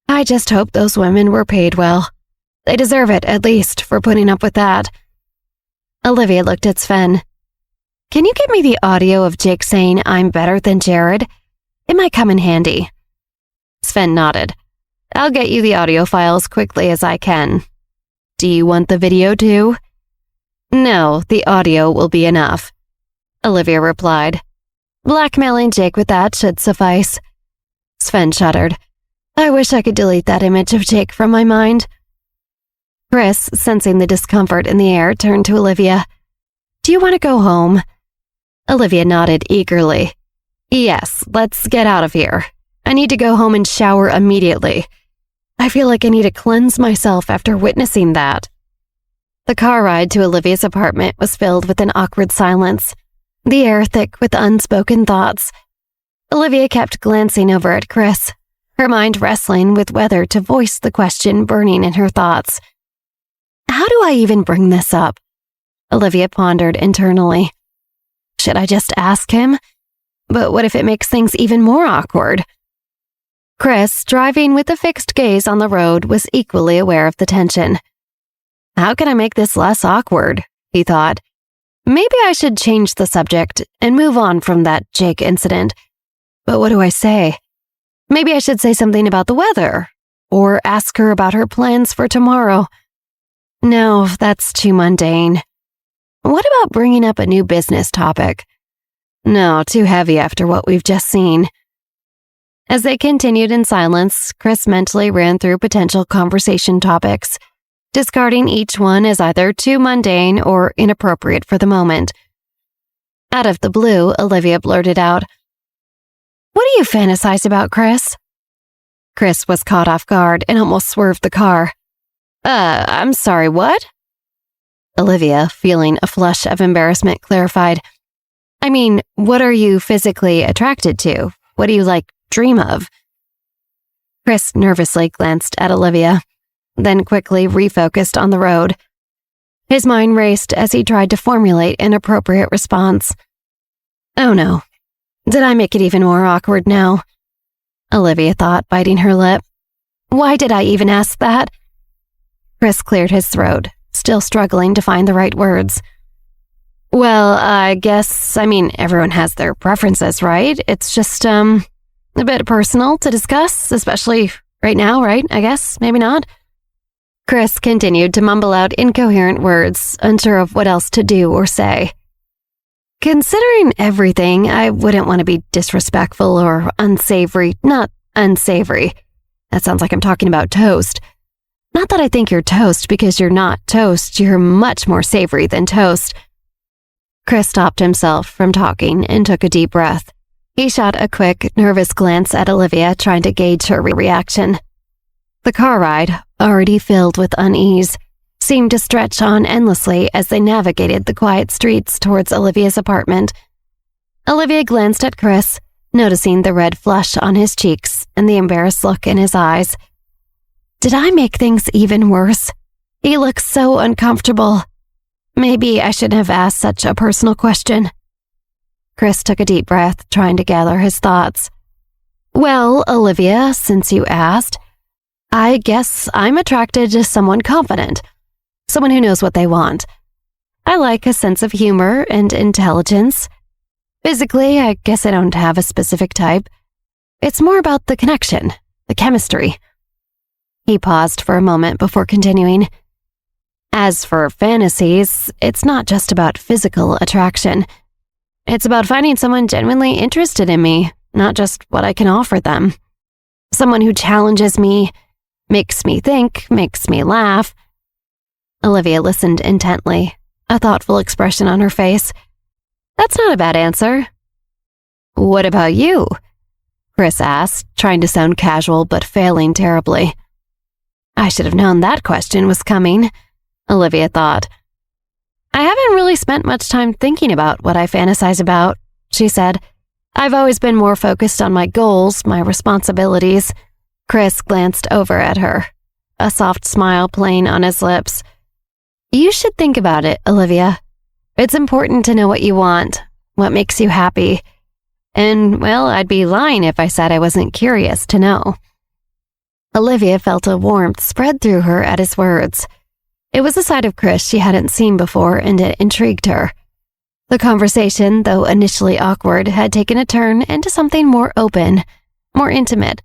I just hope those women were paid well. They deserve it, at least, for putting up with that. Olivia looked at Sven. Can you give me the audio of Jake saying I'm better than Jared? It might come in handy. Sven nodded. I'll get you the audio file as quickly as I can. Do you want the video too? No, the audio will be enough. Olivia replied. Blackmailing Jake with that should suffice. Sven shuddered. I wish I could delete that image of Jake from my mind. Chris, sensing the discomfort in the air, turned to Olivia. Do you want to go home? Olivia nodded eagerly. Yes, let's get out of here. I need to go home and shower immediately. I feel like I need to cleanse myself after witnessing that. The car ride to Olivia's apartment was filled with an awkward silence, the air thick with unspoken thoughts. Olivia kept glancing over at Chris, her mind wrestling with whether to voice the question burning in her thoughts. How do I even bring this up? Olivia pondered internally. Should I just ask him? But what if it makes things even more awkward? Chris, driving with a fixed gaze on the road, was equally aware of the tension. How can I make this less awkward? He thought. Maybe I should change the subject and move on from that Jake incident. But what do I say? Maybe I should say something about the weather, or ask her about her plans for tomorrow. No, that's too mundane. What about bringing up a new business topic? No, too heavy after what we've just seen. As they continued in silence, Chris mentally ran through potential conversation topics, discarding each one as either too mundane or inappropriate for the moment. Out of the blue, Olivia blurted out, What do you fantasize about, Chris? Chris was caught off guard and almost swerved the car. I'm sorry, what? Olivia, feeling a flush of embarrassment, clarified, I mean, what are you physically attracted to? What do you, dream of? Chris nervously glanced at Olivia, then quickly refocused on the road. His mind raced as he tried to formulate an appropriate response. Oh no. Did I make it even more awkward now? Olivia thought, biting her lip. Why did I even ask that? Chris cleared his throat, still struggling to find the right words. Well, I guess, everyone has their preferences, right? It's just, a bit personal to discuss, especially right now, right? I guess, maybe not. Chris continued to mumble out incoherent words, unsure of what else to do or say. Considering everything, I wouldn't want to be disrespectful or unsavory. Not unsavory. That sounds like I'm talking about toast. Not that I think you're toast, because you're not toast. You're much more savory than toast. Chris stopped himself from talking and took a deep breath. He shot a quick, nervous glance at Olivia, trying to gauge her reaction. The car ride, already filled with unease, seemed to stretch on endlessly as they navigated the quiet streets towards Olivia's apartment. Olivia glanced at Chris, noticing the red flush on his cheeks and the embarrassed look in his eyes. Did I make things even worse? He looks so uncomfortable. Maybe I shouldn't have asked such a personal question. Chris took a deep breath, trying to gather his thoughts. Well, Olivia, since you asked, I guess I'm attracted to someone confident, someone who knows what they want. I like a sense of humor and intelligence. Physically, I guess I don't have a specific type. It's more about the connection, the chemistry. He paused for a moment before continuing. As for fantasies, it's not just about physical attraction. It's about finding someone genuinely interested in me, not just what I can offer them. Someone who challenges me, makes me think, makes me laugh. Olivia listened intently, a thoughtful expression on her face. That's not a bad answer. What about you? Chris asked, trying to sound casual but failing terribly. I should have known that question was coming, Olivia thought. I haven't really spent much time thinking about what I fantasize about, she said. I've always been more focused on my goals, my responsibilities. Chris glanced over at her, a soft smile playing on his lips. You should think about it, Olivia. It's important to know what you want, what makes you happy. And, well, I'd be lying if I said I wasn't curious to know. Olivia felt a warmth spread through her at his words. It was a side of Chris she hadn't seen before, and it intrigued her. The conversation, though initially awkward, had taken a turn into something more open, more intimate.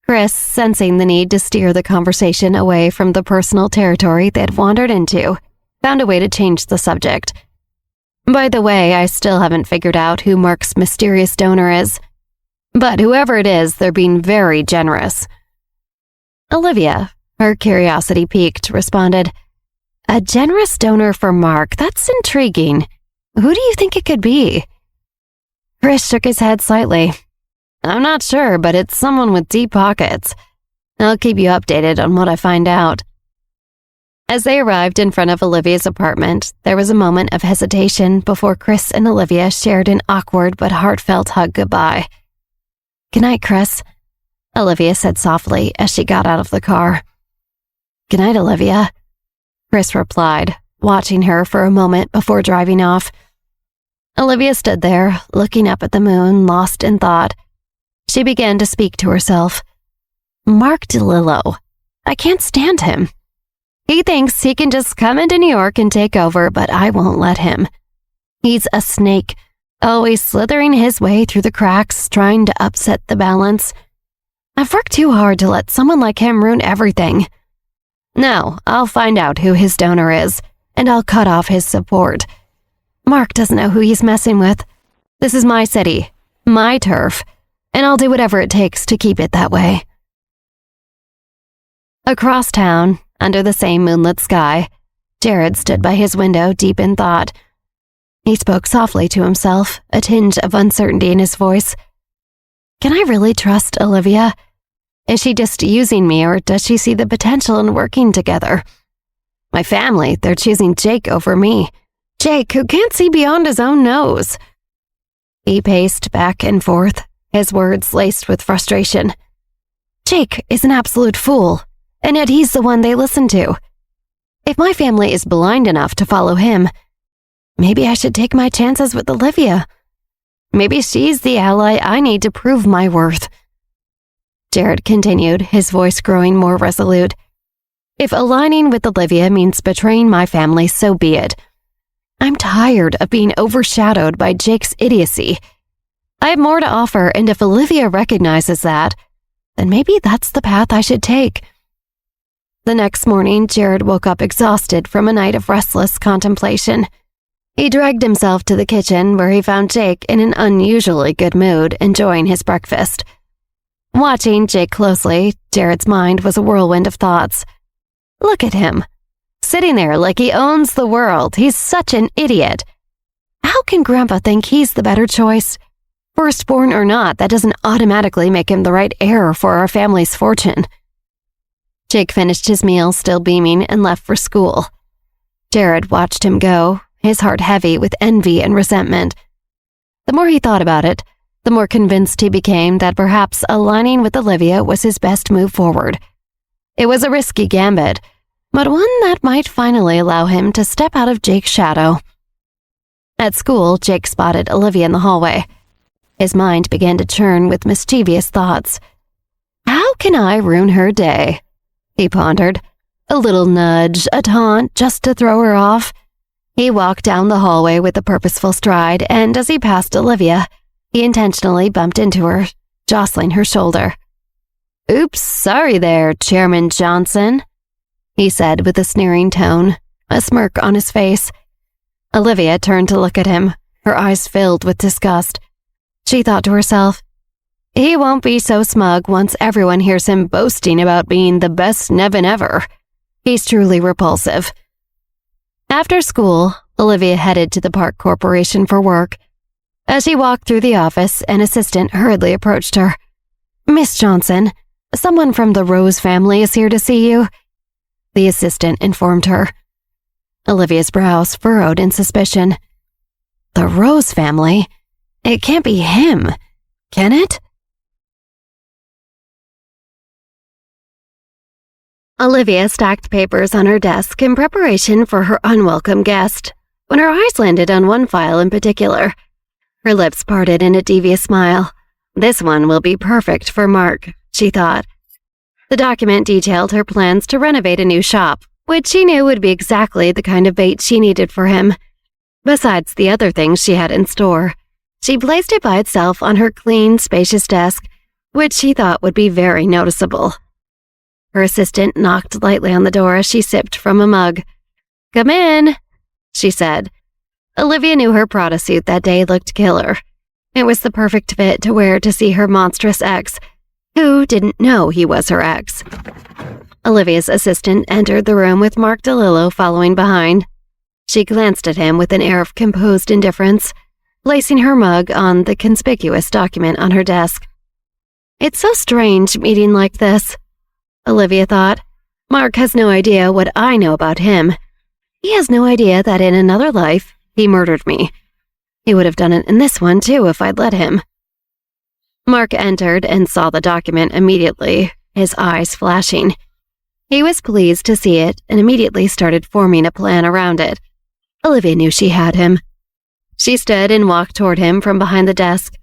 Chris, sensing the need to steer the conversation away from the personal territory they had wandered into, found a way to change the subject. By the way, I still haven't figured out who Mark's mysterious donor is. But whoever it is, they're being very generous. Olivia, her curiosity piqued, responded, A generous donor for Mark, that's intriguing. Who do you think it could be? Chris shook his head slightly. I'm not sure, but it's someone with deep pockets. I'll keep you updated on what I find out. As they arrived in front of Olivia's apartment, there was a moment of hesitation before Chris and Olivia shared an awkward but heartfelt hug goodbye. Good night, Chris, Olivia said softly as she got out of the car. Good night, Olivia, Chris replied, watching her for a moment before driving off. Olivia stood there, looking up at the moon, lost in thought. She began to speak to herself. Mark DeLillo. I can't stand him. He thinks he can just come into New York and take over, but I won't let him. He's a snake, always slithering his way through the cracks, trying to upset the balance. I've worked too hard to let someone like him ruin everything. No, I'll find out who his donor is, and I'll cut off his support. Mark doesn't know who he's messing with. This is my city, my turf, and I'll do whatever it takes to keep it that way. Across town, under the same moonlit sky, Jared stood by his window deep in thought. He spoke softly to himself, a tinge of uncertainty in his voice. Can I really trust Olivia? Is she just using me, or does she see the potential in working together? My family, they're choosing Jake over me. Jake, who can't see beyond his own nose. He paced back and forth, his words laced with frustration. Jake is an absolute fool, and yet he's the one they listen to. If my family is blind enough to follow him, maybe I should take my chances with Olivia. Maybe she's the ally I need to prove my worth. Jared continued, his voice growing more resolute. If aligning with Olivia means betraying my family, so be it. I'm tired of being overshadowed by Jake's idiocy. I have more to offer, and if Olivia recognizes that, then maybe that's the path I should take. The next morning, Jared woke up exhausted from a night of restless contemplation. He dragged himself to the kitchen, where he found Jake in an unusually good mood, enjoying his breakfast. Watching Jake closely, Jared's mind was a whirlwind of thoughts. Look at him, sitting there like he owns the world. He's such an idiot. How can Grandpa think he's the better choice? Firstborn or not, that doesn't automatically make him the right heir for our family's fortune. Jake finished his meal, still beaming, and left for school. Jared watched him go, his heart heavy with envy and resentment. The more he thought about it, the more convinced he became that perhaps aligning with Olivia was his best move forward. It was a risky gambit, but one that might finally allow him to step out of Jake's shadow. At school, Jake spotted Olivia in the hallway. His mind began to churn with mischievous thoughts. How can I ruin her day? He pondered. A little nudge, a taunt, just to throw her off. He walked down the hallway with a purposeful stride, and as he passed Olivia, he intentionally bumped into her, jostling her shoulder. Oops, sorry there, Chairman Johnson, he said with a sneering tone, a smirk on his face. Olivia turned to look at him, her eyes filled with disgust. She thought to herself, he won't be so smug once everyone hears him boasting about being the best Nevin ever. He's truly repulsive. After school, Olivia headed to the Park Corporation for work. As she walked through the office, an assistant hurriedly approached her. Miss Johnson, someone from the Rose family is here to see you, the assistant informed her. Olivia's brows furrowed in suspicion. The Rose family? It can't be him, can it? Olivia stacked papers on her desk in preparation for her unwelcome guest, when her eyes landed on one file in particular. Her lips parted in a devious smile. This one will be perfect for Mark, she thought. The document detailed her plans to renovate a new shop, which she knew would be exactly the kind of bait she needed for him. Besides the other things she had in store, she placed it by itself on her clean, spacious desk, which she thought would be very noticeable. Her assistant knocked lightly on the door as she sipped from a mug. Come in, she said. Olivia knew her Prada suit that day looked killer. It was the perfect fit to wear to see her monstrous ex, who didn't know he was her ex. Olivia's assistant entered the room with Mark DeLillo following behind. She glanced at him with an air of composed indifference, placing her mug on the conspicuous document on her desk. It's so strange meeting like this, Olivia thought. Mark has no idea what I know about him. He has no idea that in another life, he murdered me. He would have done it in this one, too, if I'd let him. Mark entered and saw the document immediately, his eyes flashing. He was pleased to see it and immediately started forming a plan around it. Olivia knew she had him. She stood and walked toward him from behind the desk.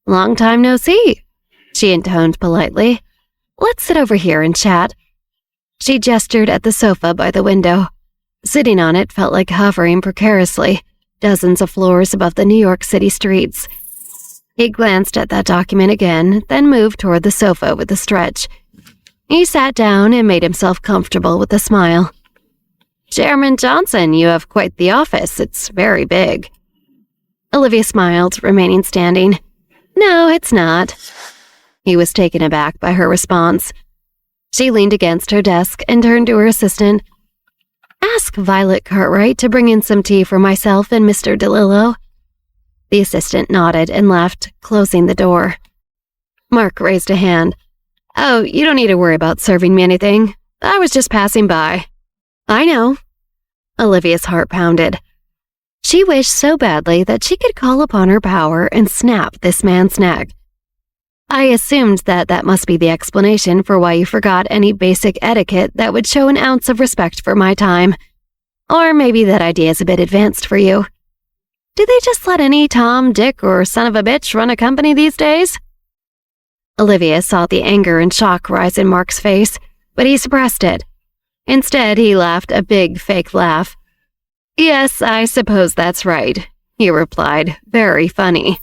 Long time no see, she intoned politely. Let's sit over here and chat. She gestured at the sofa by the window. Sitting on it felt like hovering precariously, dozens of floors above the New York City streets. He glanced at that document again, then moved toward the sofa with a stretch. He sat down and made himself comfortable with a smile. Chairman Johnson, you have quite the office. It's very big. Olivia smiled, remaining standing. No, it's not. He was taken aback by her response. She leaned against her desk and turned to her assistant. Ask Violet Cartwright to bring in some tea for myself and Mr. DeLillo. The assistant nodded and left, closing the door. Mark raised a hand. Oh, you don't need to worry about serving me anything. I was just passing by. I know. Olivia's heart pounded. She wished so badly that she could call upon her power and snap this man's neck. I assumed that must be the explanation for why you forgot any basic etiquette that would show an ounce of respect for my time. Or maybe that idea is a bit advanced for you. Do they just let any Tom, Dick, or son of a bitch run a company these days? Olivia saw the anger and shock rise in Mark's face, but he suppressed it. Instead, he laughed a big fake laugh. Yes, I suppose that's right, he replied, very funny.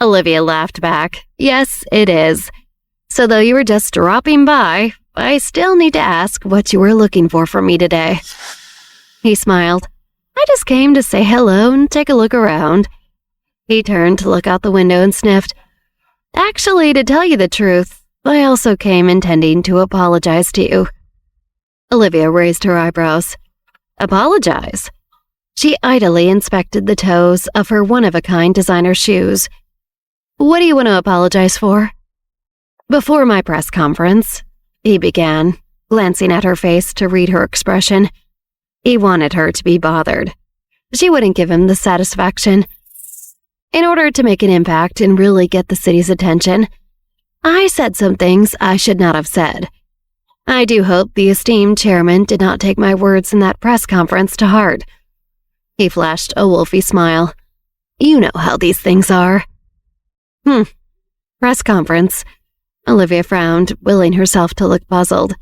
Olivia laughed back. Yes, it is. So though you were just dropping by, I still need to ask what you were looking for from me today. He smiled. I just came to say hello and take a look around. He turned to look out the window and sniffed. Actually, to tell you the truth, I also came intending to apologize to you. Olivia raised her eyebrows. Apologize? She idly inspected the toes of her one-of-a-kind designer shoes. What do you want to apologize for? Before my press conference, he began, glancing at her face to read her expression. He wanted her to be bothered. She wouldn't give him the satisfaction. In order to make an impact and really get the city's attention, I said some things I should not have said. I do hope the esteemed chairman did not take my words in that press conference to heart." He flashed a wolfy smile. "You know how these things are." Press conference. Olivia frowned, willing herself to look puzzled.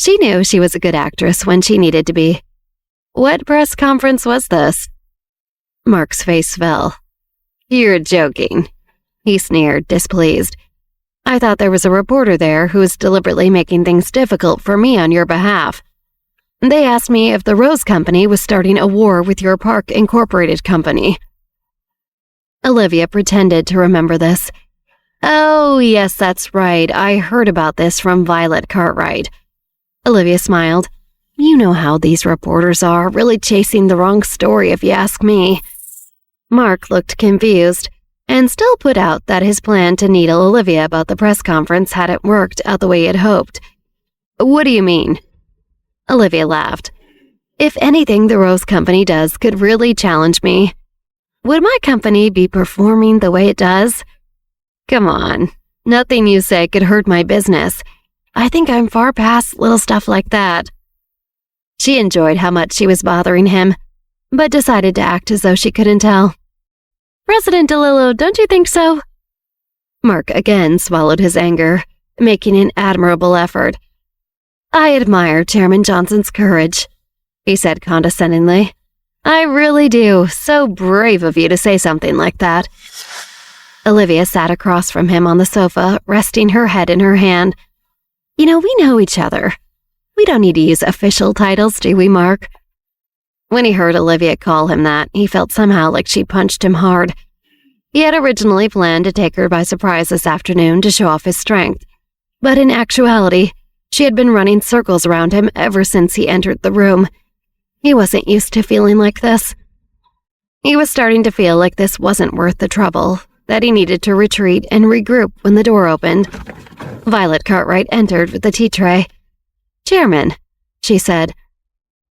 She knew she was a good actress when she needed to be. What press conference was this? Mark's face fell. "You're joking," he sneered, displeased. "I thought there was a reporter there who was deliberately making things difficult for me on your behalf. They asked me if the Rose Company was starting a war with your Park Incorporated company." Olivia pretended to remember this. "Oh, yes, that's right. I heard about this from Violet Cartwright." Olivia smiled. "You know how these reporters are, really chasing the wrong story if you ask me." Mark looked confused, and still put out that his plan to needle Olivia about the press conference hadn't worked out the way he had hoped. "What do you mean?" Olivia laughed. "If anything the Rose Company does could really challenge me, would my company be performing the way it does? Come on, nothing you say could hurt my business. I think I'm far past little stuff like that." She enjoyed how much she was bothering him, but decided to act as though she couldn't tell. "President DeLillo, don't you think so?" Mark again swallowed his anger, making an admirable effort. "I admire Chairman Johnson's courage," he said condescendingly. "I really do. So brave of you to say something like that." Olivia sat across from him on the sofa, resting her head in her hand. "You know, we know each other. We don't need to use official titles, do we, Mark?" When he heard Olivia call him that, he felt somehow like she punched him hard. He had originally planned to take her by surprise this afternoon to show off his strength, but in actuality, she had been running circles around him ever since he entered the room. He wasn't used to feeling like this. He was starting to feel like this wasn't worth the trouble, that he needed to retreat and regroup when the door opened. Violet Cartwright entered with the tea tray. "Chairman," she said.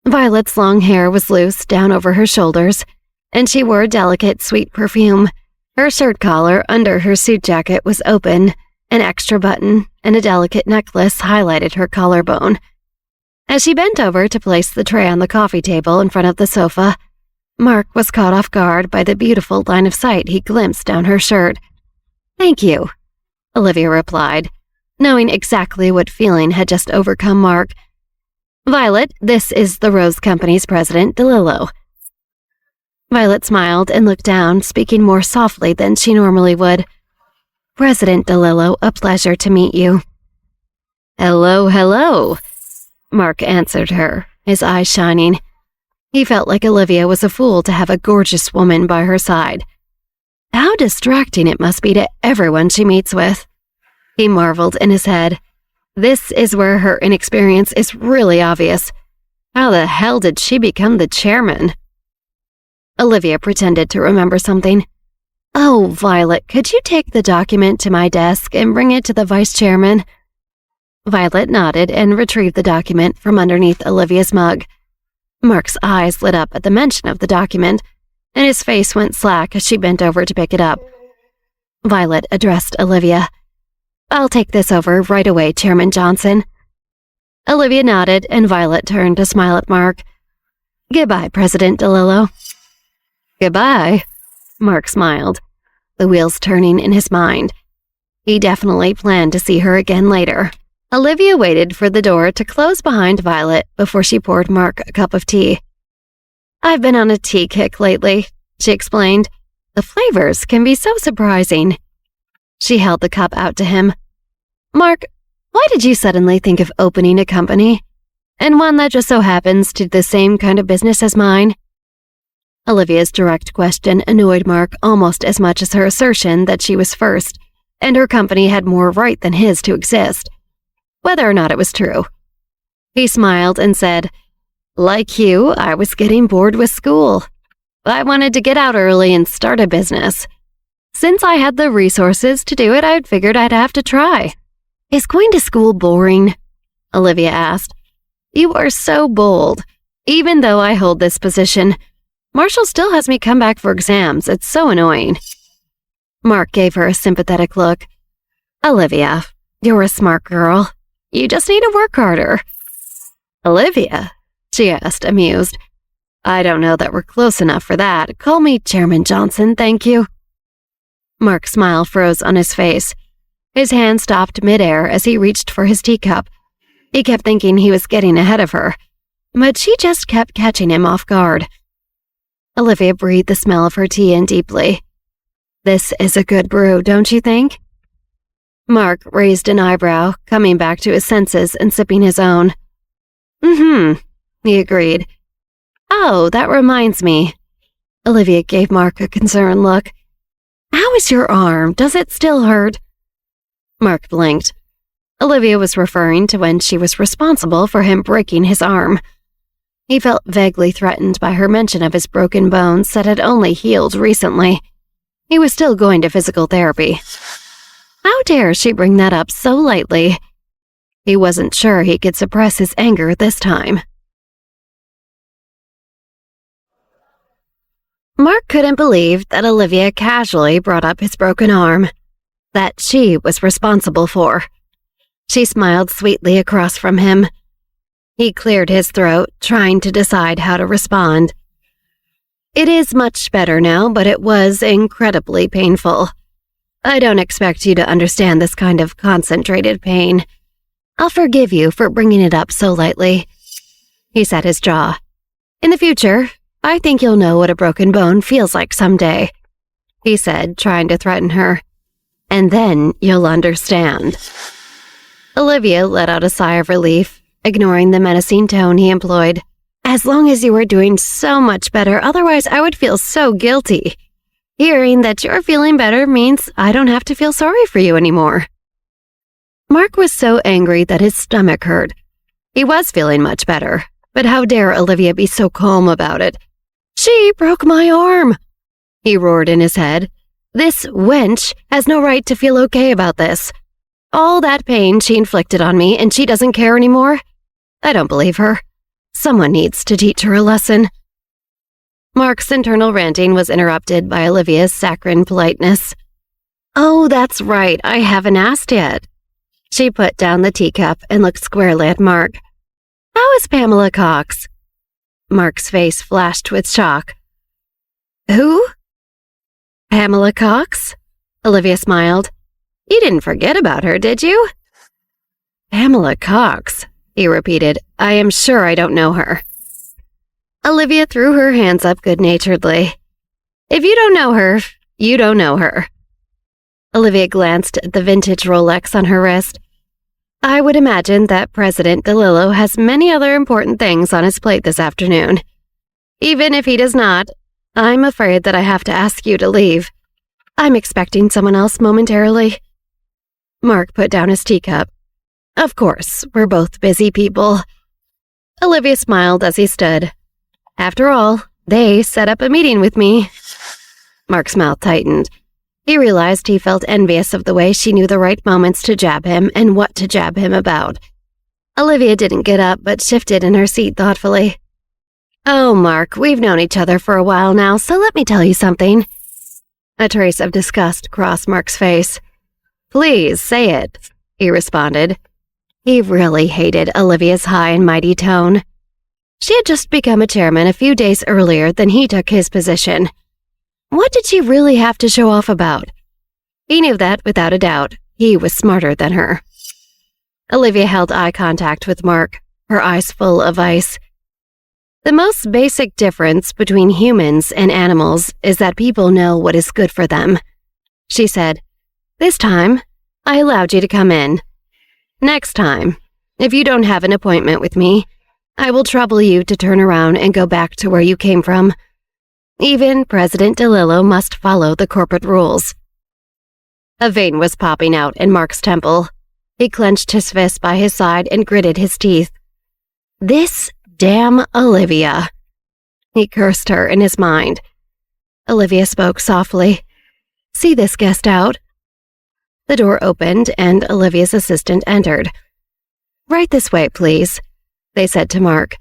Violet's long hair was loose down over her shoulders, and she wore a delicate, sweet perfume. Her shirt collar under her suit jacket was open, an extra button and a delicate necklace highlighted her collarbone. As she bent over to place the tray on the coffee table in front of the sofa, Mark was caught off guard by the beautiful line of sight he glimpsed down her shirt. "Thank you," Olivia replied, knowing exactly what feeling had just overcome Mark. "Violet, this is the Rose Company's president, DeLillo." Violet smiled and looked down, speaking more softly than she normally would. "President DeLillo, a pleasure to meet you." "Hello, hello," Mark answered her, his eyes shining. He felt like Olivia was a fool to have a gorgeous woman by her side. How distracting it must be to everyone she meets with. He marveled in his head. This is where her inexperience is really obvious. How the hell did she become the chairman? Olivia pretended to remember something. "Oh, Violet, could you take the document to my desk and bring it to the vice chairman?" Violet nodded and retrieved the document from underneath Olivia's mug. Mark's eyes lit up at the mention of the document, and his face went slack as she bent over to pick it up. Violet addressed Olivia. "I'll take this over right away, Chairman Johnson." Olivia nodded, and Violet turned to smile at Mark. "Goodbye, President DeLillo." "Goodbye," Mark smiled, the wheels turning in his mind. He definitely planned to see her again later. Olivia waited for the door to close behind Violet before she poured Mark a cup of tea. "I've been on a tea kick lately," she explained. "The flavors can be so surprising." She held the cup out to him. "Mark, why did you suddenly think of opening a company? And one that just so happens to do the same kind of business as mine?" Olivia's direct question annoyed Mark almost as much as her assertion that she was first, and her company had more right than his to exist, whether or not it was true. He smiled and said, "Like you, I was getting bored with school. I wanted to get out early and start a business. Since I had the resources to do it, I figured I'd have to try." "Is going to school boring?" Olivia asked. "You are so bold. Even though I hold this position, Marshall still has me come back for exams. It's so annoying. Mark gave her a sympathetic look. Olivia, you're a smart girl. You just need to work harder. Olivia? She asked, amused. I don't know that we're close enough for that. Call me Chairman Johnson, thank you. Mark's smile froze on his face. His hand stopped midair as he reached for his teacup. He kept thinking he was getting ahead of her, but she just kept catching him off guard. Olivia breathed the smell of her tea in deeply. This is a good brew, don't you think? Mark raised an eyebrow, coming back to his senses and sipping his own. He agreed. Oh, that reminds me. Olivia gave Mark a concerned look. How is your arm? Does it still hurt? Mark blinked. Olivia was referring to when she was responsible for him breaking his arm. He felt vaguely threatened by her mention of his broken bones that had only healed recently. He was still going to physical therapy. How dare she bring that up so lightly? He wasn't sure he could suppress his anger this time. Mark couldn't believe that Olivia casually brought up his broken arm, that she was responsible for. She smiled sweetly across from him. He cleared his throat, trying to decide how to respond. It is much better now, but it was incredibly painful. I don't expect you to understand this kind of concentrated pain. I'll forgive you for bringing it up so lightly. He set his jaw. In the future, I think you'll know what a broken bone feels like someday, he said, trying to threaten her. And then you'll understand. Olivia let out a sigh of relief, ignoring the menacing tone he employed. As long as you were doing so much better, otherwise I would feel so guilty. Hearing that you're feeling better means I don't have to feel sorry for you anymore. Mark was so angry that his stomach hurt. He was feeling much better, but how dare Olivia be so calm about it? She broke my arm, he roared in his head. This wench has no right to feel okay about this. All that pain she inflicted on me and she doesn't care anymore? I don't believe her. Someone needs to teach her a lesson. Mark's internal ranting was interrupted by Olivia's saccharine politeness. Oh, that's right, I haven't asked yet. She put down the teacup and looked squarely at Mark. How is Pamela Cox? Mark's face flashed with shock. Who? Pamela Cox? Olivia smiled. You didn't forget about her, did you? Pamela Cox, he repeated. I am sure I don't know her. Olivia threw her hands up good-naturedly. If you don't know her, you don't know her. Olivia glanced at the vintage Rolex on her wrist. I would imagine that President DeLillo has many other important things on his plate this afternoon. Even if he does not, I'm afraid that I have to ask you to leave. I'm expecting someone else momentarily. Mark put down his teacup. Of course, we're both busy people. Olivia smiled as he stood. After all, they set up a meeting with me. Mark's mouth tightened. He realized he felt envious of the way she knew the right moments to jab him and what to jab him about. Olivia didn't get up but shifted in her seat thoughtfully. Oh, Mark, we've known each other for a while now, so let me tell you something. A trace of disgust crossed Mark's face. Please, say it, he responded. He really hated Olivia's high and mighty tone. She had just become a chairman a few days earlier than he took his position. What did she really have to show off about? He knew that without a doubt. He was smarter than her. Olivia held eye contact with Mark, her eyes full of ice. The most basic difference between humans and animals is that people know what is good for them, she said. This time, I allowed you to come in. Next time, if you don't have an appointment with me, I will trouble you to turn around and go back to where you came from. Even President DeLillo must follow the corporate rules. A vein was popping out in Mark's temple. He clenched his fist by his side and gritted his teeth. This damn Olivia. He cursed her in his mind. Olivia spoke softly. See this guest out? The door opened and Olivia's assistant entered. Right this way, please, they said to Mark.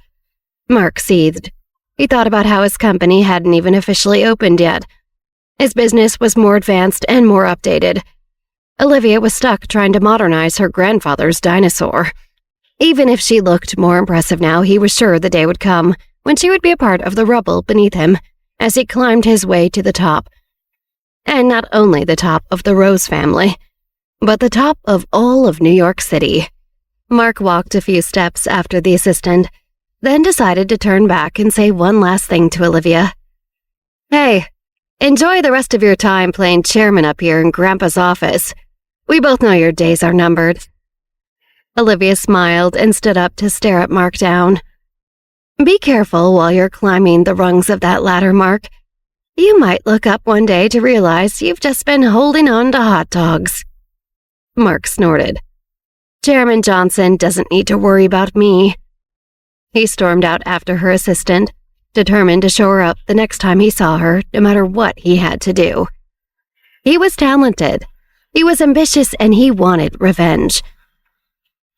Mark seethed. He thought about how his company hadn't even officially opened yet. His business was more advanced and more updated. Olivia was stuck trying to modernize her grandfather's dinosaur. Even if she looked more impressive now, he was sure the day would come when she would be a part of the rubble beneath him as he climbed his way to the top. And not only the top of the Rose family, but the top of all of New York City. Mark walked a few steps after the assistant, then decided to turn back and say one last thing to Olivia. "Hey, enjoy the rest of your time playing chairman up here in Grandpa's office. We both know your days are numbered." Olivia smiled and stood up to stare at Mark down. "Be careful while you're climbing the rungs of that ladder, Mark. You might look up one day to realize you've just been holding on to hot dogs." Mark snorted. "Chairman Johnson doesn't need to worry about me." He stormed out after her assistant, determined to show her up the next time he saw her, no matter what he had to do. He was talented, he was ambitious, and he wanted revenge.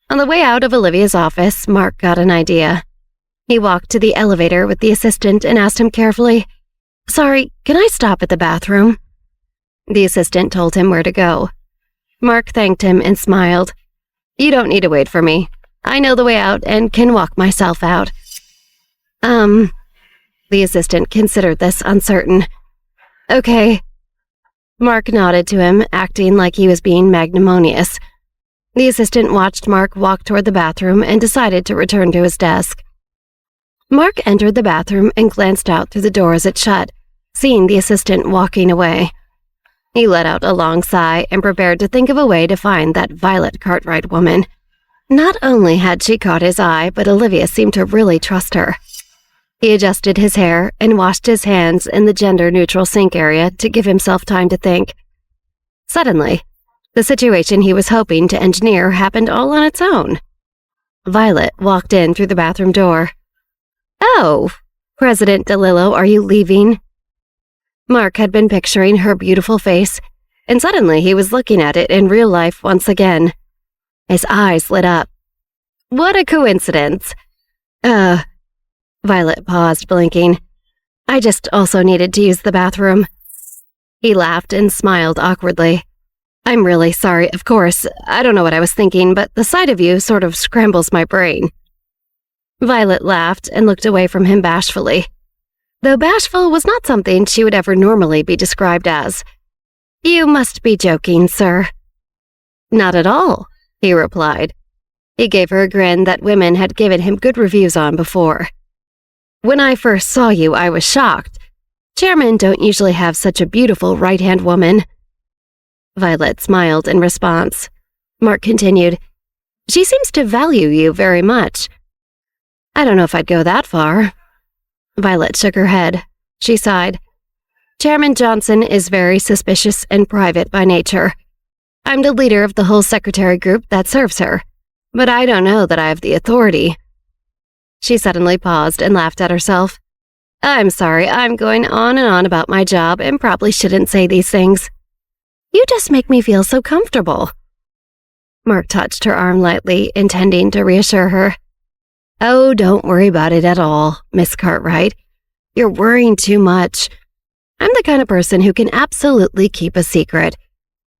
On the way out of Olivia's office, Mark got an idea. He walked to the elevator with the assistant and asked him carefully, "Sorry, can I stop at the bathroom?" The assistant told him where to go. Mark thanked him and smiled. "You don't need to wait for me. I know the way out and can walk myself out." The assistant considered this uncertain. "Okay." Mark nodded to him, acting like he was being magnanimous. The assistant watched Mark walk toward the bathroom and decided to return to his desk. Mark entered the bathroom and glanced out through the door as it shut, seeing the assistant walking away. He let out a long sigh and prepared to think of a way to find that Violet Cartwright woman. Not only had she caught his eye, but Olivia seemed to really trust her. He adjusted his hair and washed his hands in the gender-neutral sink area to give himself time to think. Suddenly, the situation he was hoping to engineer happened all on its own. Violet walked in through the bathroom door. "Oh, President DeLillo, are you leaving?" Mark had been picturing her beautiful face, and suddenly he was looking at it in real life once again. His eyes lit up. "What a coincidence." Violet paused, blinking. "I just also needed to use the bathroom." He laughed and smiled awkwardly. "I'm really sorry, of course. I don't know what I was thinking, but the sight of you sort of scrambles my brain." Violet laughed and looked away from him bashfully, though bashful was not something she would ever normally be described as. "You must be joking, sir." "Not at all," he replied. He gave her a grin that women had given him good reviews on before. "When I first saw you, I was shocked. Chairmen don't usually have such a beautiful right-hand woman." Violet smiled in response. Mark continued, "She seems to value you very much." "I don't know if I'd go that far." Violet shook her head. She sighed. "Chairman Johnson is very suspicious and private by nature. I'm the leader of the whole secretary group that serves her, but I don't know that I have the authority." She suddenly paused and laughed at herself. "I'm sorry, I'm going on and on about my job and probably shouldn't say these things. You just make me feel so comfortable." Mark touched her arm lightly, intending to reassure her. "Oh, don't worry about it at all, Miss Cartwright. You're worrying too much. I'm the kind of person who can absolutely keep a secret.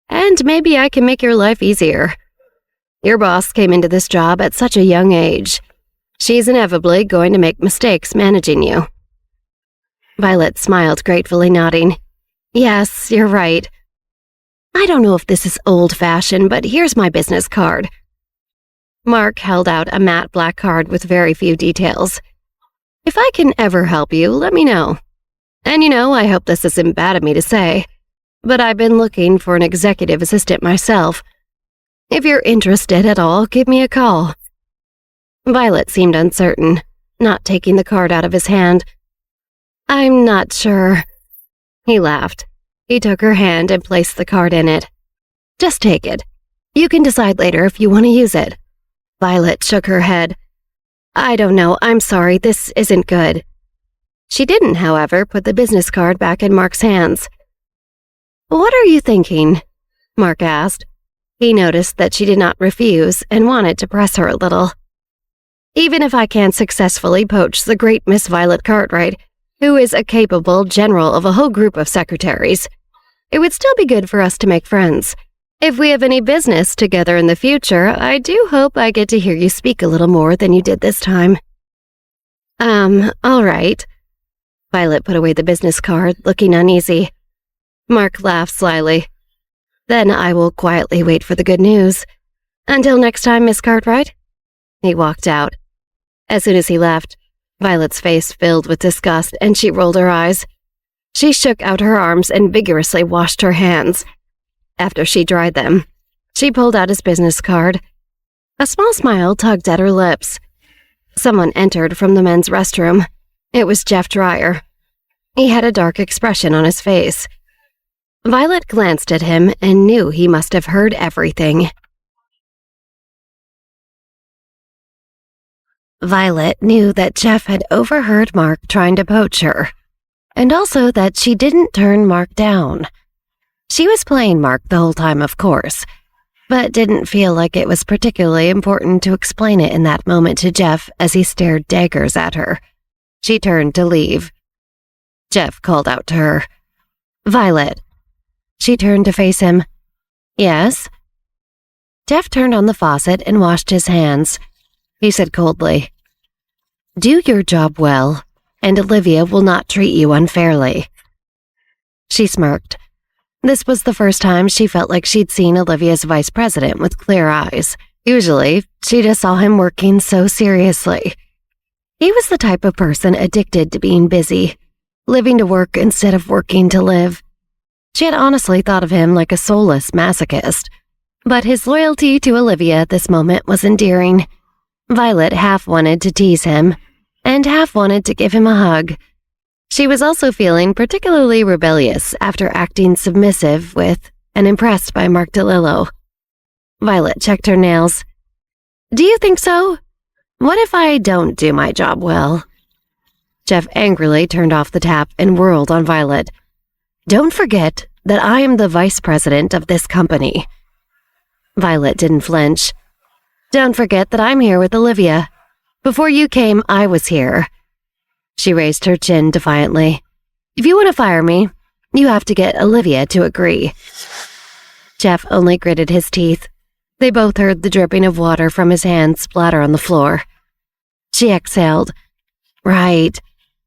And maybe I can make your life easier. Your boss came into this job at such a young age. She's inevitably going to make mistakes managing you." Violet smiled gratefully, nodding. "Yes, you're right. I don't know if this is old-fashioned, but here's my business card." Mark held out a matte black card with very few details. "If I can ever help you, let me know. And I hope this isn't bad of me to say, but I've been looking for an executive assistant myself. If you're interested at all, give me a call." Violet seemed uncertain, not taking the card out of his hand. "I'm not sure." He laughed. He took her hand and placed the card in it. "Just take it. You can decide later if you want to use it." Violet shook her head. "I don't know. I'm sorry. This isn't good." She didn't, however, put the business card back in Mark's hands. "What are you thinking?" Mark asked. He noticed that she did not refuse and wanted to press her a little. Even if I can't successfully poach the great Miss Violet Cartwright, who is a capable general of a whole group of secretaries, it would still be good for us to make friends. If we have any business together in the future, I do hope I get to hear you speak a little more than you did this time. All right. Violet put away the business card, looking uneasy. Mark laughed slyly. Then I will quietly wait for the good news. Until next time, Miss Cartwright. He walked out. As soon as he left, Violet's face filled with disgust, and she rolled her eyes. She shook out her arms and vigorously washed her hands. After she dried them, she pulled out his business card. A small smile tugged at her lips. Someone entered from the men's restroom. It was Jeff Dreyer. He had a dark expression on his face. Violet glanced at him and knew he must have heard everything. Violet knew that Jeff had overheard Mark trying to poach her, and also that she didn't turn Mark down. She was playing Mark the whole time, of course, but didn't feel like it was particularly important to explain it in that moment to Jeff as he stared daggers at her. She turned to leave. Jeff called out to her, "Violet." She turned to face him. "Yes?" Jeff turned on the faucet and washed his hands. He said coldly, "Do your job well, and Olivia will not treat you unfairly." She smirked. This was the first time she felt like she'd seen Olivia's vice president with clear eyes. Usually, she just saw him working so seriously. He was the type of person addicted to being busy, living to work instead of working to live. She had honestly thought of him like a soulless masochist, but his loyalty to Olivia at this moment was endearing. Violet half wanted to tease him, and half wanted to give him a hug. She was also feeling particularly rebellious after acting submissive with and impressed by Mark DeLillo. Violet checked her nails. "Do you think so? What if I don't do my job well?" Jeff angrily turned off the tap and whirled on Violet. "Don't forget that I am the vice president of this company." Violet didn't flinch. "Don't forget that I'm here with Olivia. Before you came, I was here." She raised her chin defiantly. "If you want to fire me, you have to get Olivia to agree." Jeff only gritted his teeth. They both heard the dripping of water from his hands splatter on the floor. She exhaled. "Right.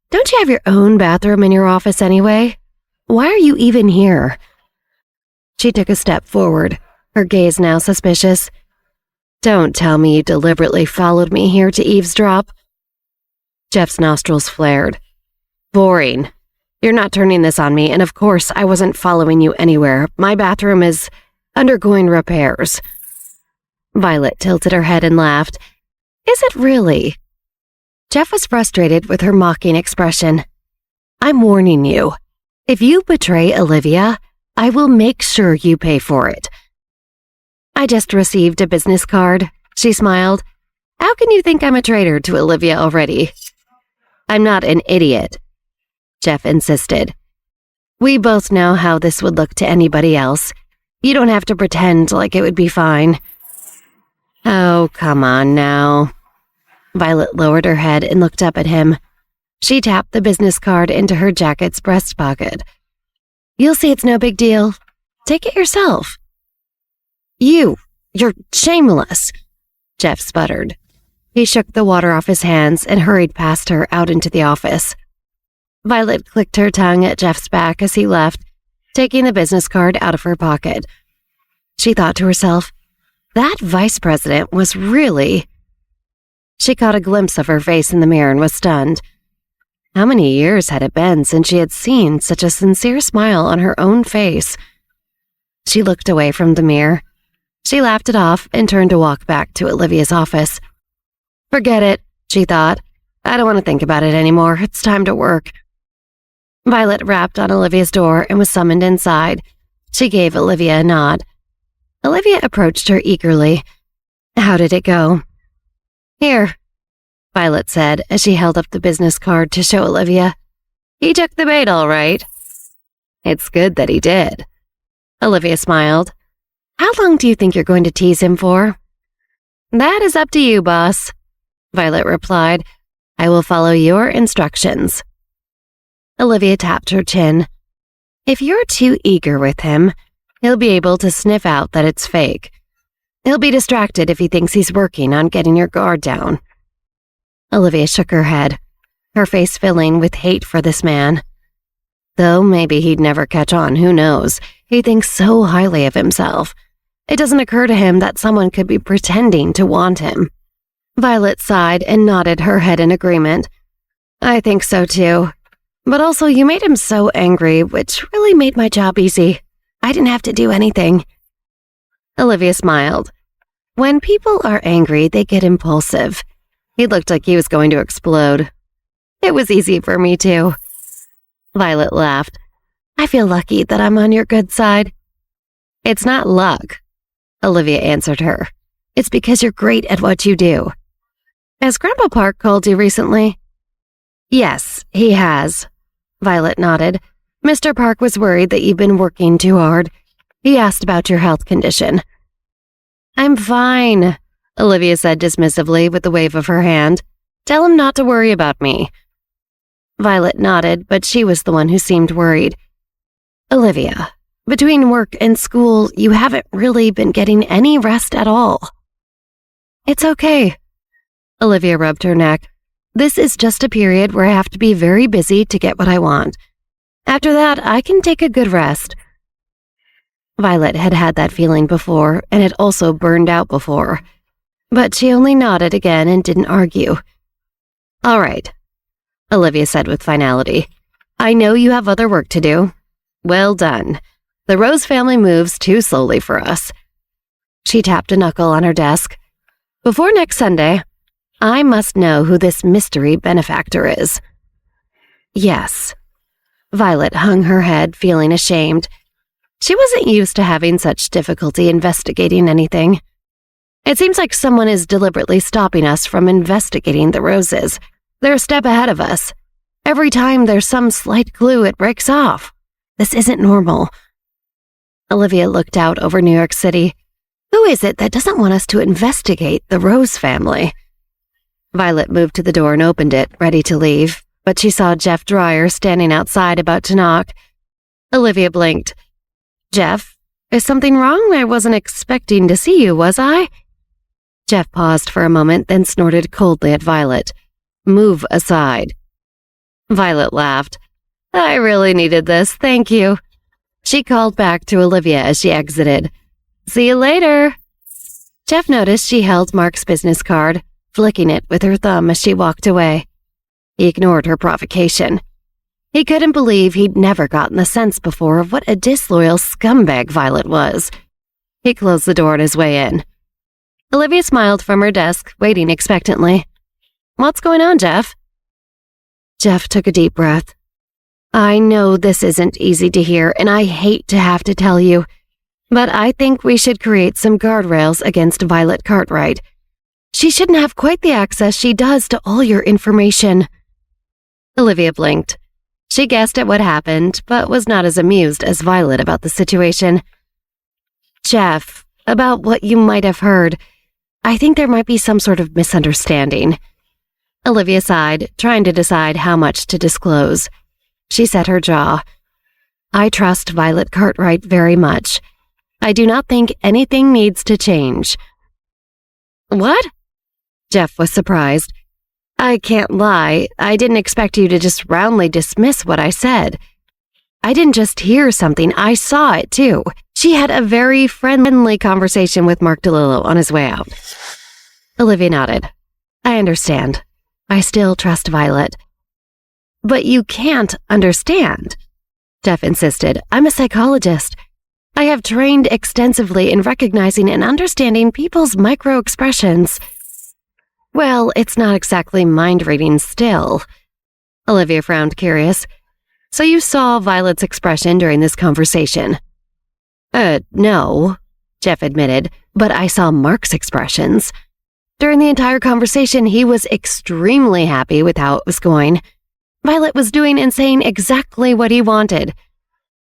Don't you have your own bathroom in your office anyway? Why are you even here?" She took a step forward, her gaze now suspicious. "Don't tell me you deliberately followed me here to eavesdrop." Jeff's nostrils flared. "Boring. You're not turning this on me, and of course I wasn't following you anywhere. My bathroom is undergoing repairs." Violet tilted her head and laughed. "Is it really?" Jeff was frustrated with her mocking expression. "I'm warning you. If you betray Olivia, I will make sure you pay for it." "I just received a business card," she smiled. "How can you think I'm a traitor to Olivia already?" "I'm not an idiot," Jeff insisted. "We both know how this would look to anybody else. You don't have to pretend like it would be fine." "Oh, come on now." Violet lowered her head and looked up at him. She tapped the business card into her jacket's breast pocket. "You'll see it's no big deal. Take it yourself." You're shameless," Jeff sputtered. He shook the water off his hands and hurried past her out into the office. Violet clicked her tongue at Jeff's back as he left, taking the business card out of her pocket. She thought to herself, that vice president was really... She caught a glimpse of her face in the mirror and was stunned. How many years had it been since she had seen such a sincere smile on her own face? She looked away from the mirror. She laughed it off and turned to walk back to Olivia's office. Forget it, she thought. I don't want to think about it anymore. It's time to work. Violet rapped on Olivia's door and was summoned inside. She gave Olivia a nod. Olivia approached her eagerly. How did it go? Here, Violet said as she held up the business card to show Olivia. He took the bait all right. It's good that he did. Olivia smiled. How long do you think you're going to tease him for? That is up to you, boss. Violet replied. I will follow your instructions. Olivia tapped her chin. If you're too eager with him, he'll be able to sniff out that it's fake. He'll be distracted if he thinks he's working on getting your guard down. Olivia shook her head, her face filling with hate for this man. Though maybe he'd never catch on, who knows? He thinks so highly of himself. It doesn't occur to him that someone could be pretending to want him. Violet sighed and nodded her head in agreement. I think so too. But also you made him so angry, which really made my job easy. I didn't have to do anything. Olivia smiled. When people are angry, they get impulsive. He looked like he was going to explode. It was easy for me too. Violet laughed. I feel lucky that I'm on your good side. It's not luck, Olivia answered her. It's because you're great at what you do. Has Grandpa Park called you recently? Yes, he has. Violet nodded. Mr. Park was worried that you've been working too hard. He asked about your health condition. I'm fine, Olivia said dismissively with a wave of her hand. Tell him not to worry about me. Violet nodded, but she was the one who seemed worried. Olivia, between work and school, you haven't really been getting any rest at all. It's okay. Olivia rubbed her neck. This is just a period where I have to be very busy to get what I want. After that, I can take a good rest. Violet had had that feeling before, and it also burned out before. But she only nodded again and didn't argue. All right, Olivia said with finality. I know you have other work to do. Well done. The Rose family moves too slowly for us. She tapped a knuckle on her desk. Before next Sunday, I must know who this mystery benefactor is. Yes. Violet hung her head, feeling ashamed. She wasn't used to having such difficulty investigating anything. It seems like someone is deliberately stopping us from investigating the Roses. They're a step ahead of us. Every time there's some slight clue, it breaks off. This isn't normal. Olivia looked out over New York City. Who is it that doesn't want us to investigate the Rose family? Violet moved to the door and opened it, ready to leave, but she saw Jeff Dreyer standing outside about to knock. Olivia blinked. Jeff, is something wrong? I wasn't expecting to see you, was I? Jeff paused for a moment, then snorted coldly at Violet. Move aside. Violet laughed. I really needed this, thank you. She called back to Olivia as she exited. See you later. Jeff noticed she held Mark's business card, flicking it with her thumb as she walked away. He ignored her provocation. He couldn't believe he'd never gotten the sense before of what a disloyal scumbag Violet was. He closed the door on his way in. Olivia smiled from her desk, waiting expectantly. What's going on, Jeff? Jeff took a deep breath. I know this isn't easy to hear, and I hate to have to tell you, but I think we should create some guardrails against Violet Cartwright. She shouldn't have quite the access she does to all your information. Olivia blinked. She guessed at what happened, but was not as amused as Violet about the situation. Jeff, about what you might have heard, I think there might be some sort of misunderstanding. Olivia sighed, trying to decide how much to disclose. She set her jaw. I trust Violet Cartwright very much. I do not think anything needs to change. What? Jeff was surprised. I can't lie. I didn't expect you to just roundly dismiss what I said. I didn't just hear something, I saw it too. She had a very friendly conversation with Mark DeLillo on his way out. Olivia nodded. I understand. I still trust Violet. But you can't understand, Jeff insisted. I'm a psychologist. I have trained extensively in recognizing and understanding people's micro-expressions. Well, it's not exactly mind-reading still. Olivia frowned, curious. So you saw Violet's expression during this conversation? No, Jeff admitted, but I saw Mark's expressions. During the entire conversation, he was extremely happy with how it was going. Violet was doing and saying exactly what he wanted.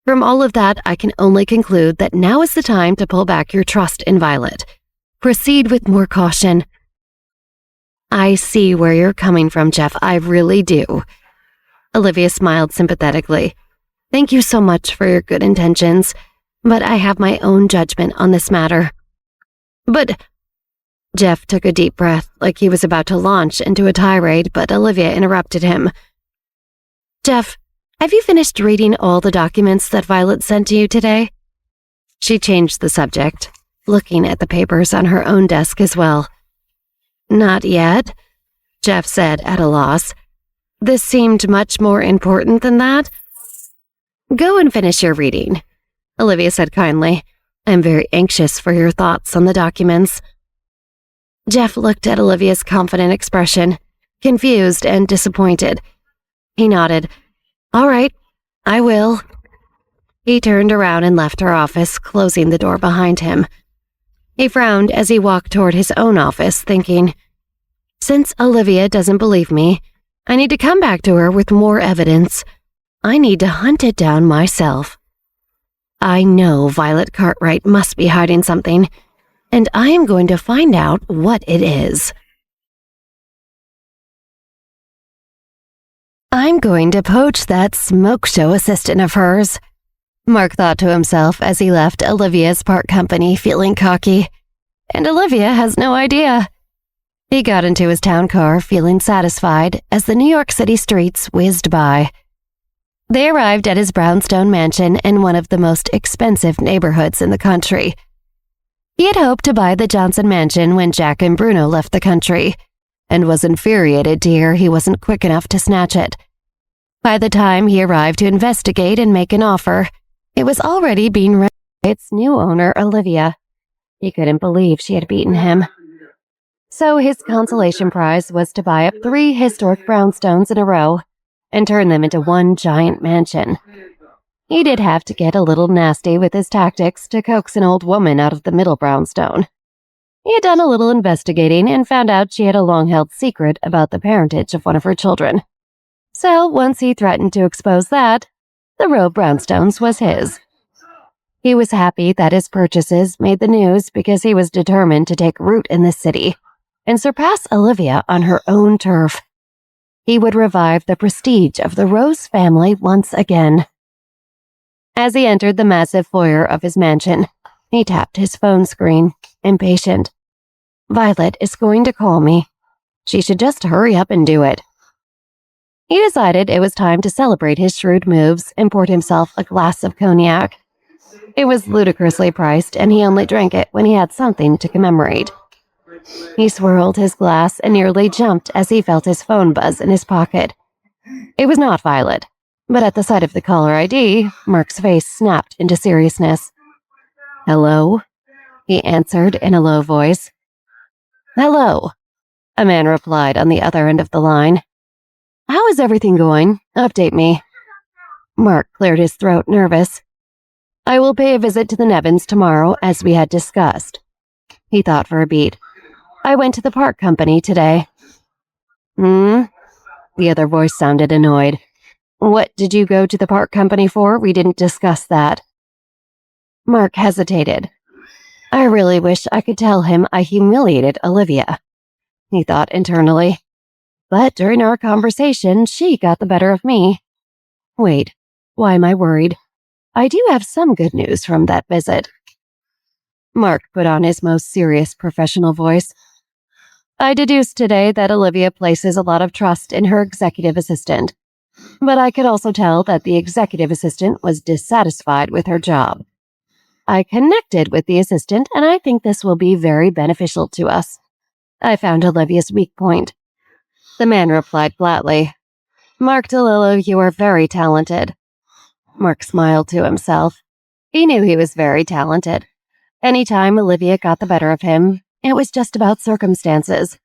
From all of that, I can only conclude that now is the time to pull back your trust in Violet. Proceed with more caution. I see where you're coming from, Jeff. I really do. Olivia smiled sympathetically. Thank you so much for your good intentions, but I have my own judgment on this matter. But Jeff took a deep breath, like he was about to launch into a tirade, but Olivia interrupted him. Jeff, have you finished reading all the documents that Violet sent to you today? She changed the subject, looking at the papers on her own desk as well. Not yet, Jeff said at a loss. This seemed much more important than that. Go and finish your reading, Olivia said kindly. I'm very anxious for your thoughts on the documents. Jeff looked at Olivia's confident expression, confused and disappointed. He nodded. All right, I will. He turned around and left her office, closing the door behind him. He frowned as he walked toward his own office, thinking, since Olivia doesn't believe me, I need to come back to her with more evidence. I need to hunt it down myself. I know Violet Cartwright must be hiding something, and I am going to find out what it is. I'm going to poach that smoke show assistant of hers, Mark thought to himself as he left Olivia's park company feeling cocky. And Olivia has no idea. He got into his town car feeling satisfied as the New York City streets whizzed by. They arrived at his brownstone mansion in one of the most expensive neighborhoods in the country. He had hoped to buy the Johnson mansion when Jack and Bruno left the country, and was infuriated to hear he wasn't quick enough to snatch it. By the time he arrived to investigate and make an offer, it was already being run by its new owner, Olivia. He couldn't believe she had beaten him. So his consolation prize was to buy up 3 historic brownstones in a row and turn them into one giant mansion. He did have to get a little nasty with his tactics to coax an old woman out of the middle brownstone. He had done a little investigating and found out she had a long-held secret about the parentage of one of her children. So once he threatened to expose that, the row of brownstones was his. He was happy that his purchases made the news because he was determined to take root in the city and surpass Olivia on her own turf. He would revive the prestige of the Rose family once again. As he entered the massive foyer of his mansion, he tapped his phone screen, impatient. Violet is going to call me. She should just hurry up and do it. He decided it was time to celebrate his shrewd moves and poured himself a glass of cognac. It was ludicrously priced, and he only drank it when he had something to commemorate. He swirled his glass and nearly jumped as he felt his phone buzz in his pocket. It was not Violet, but at the sight of the caller ID, Mark's face snapped into seriousness. Hello? He answered in a low voice. Hello, a man replied on the other end of the line. How is everything going? Update me. Mark cleared his throat, nervous. I will pay a visit to the Nevins tomorrow, as we had discussed. He thought for a beat. I went to the park company today. The other voice sounded annoyed. What did you go to the park company for? We didn't discuss that. Mark hesitated. I really wish I could tell him I humiliated Olivia, he thought internally. But during our conversation, she got the better of me. Wait, why am I worried? I do have some good news from that visit. Mark put on his most serious professional voice. I deduced today that Olivia places a lot of trust in her executive assistant, but I could also tell that the executive assistant was dissatisfied with her job. I connected with the assistant, and I think this will be very beneficial to us. I found Olivia's weak point. The man replied flatly, Mark DeLillo, you are very talented. Mark smiled to himself. He knew he was very talented. Anytime Olivia got the better of him, it was just about circumstances.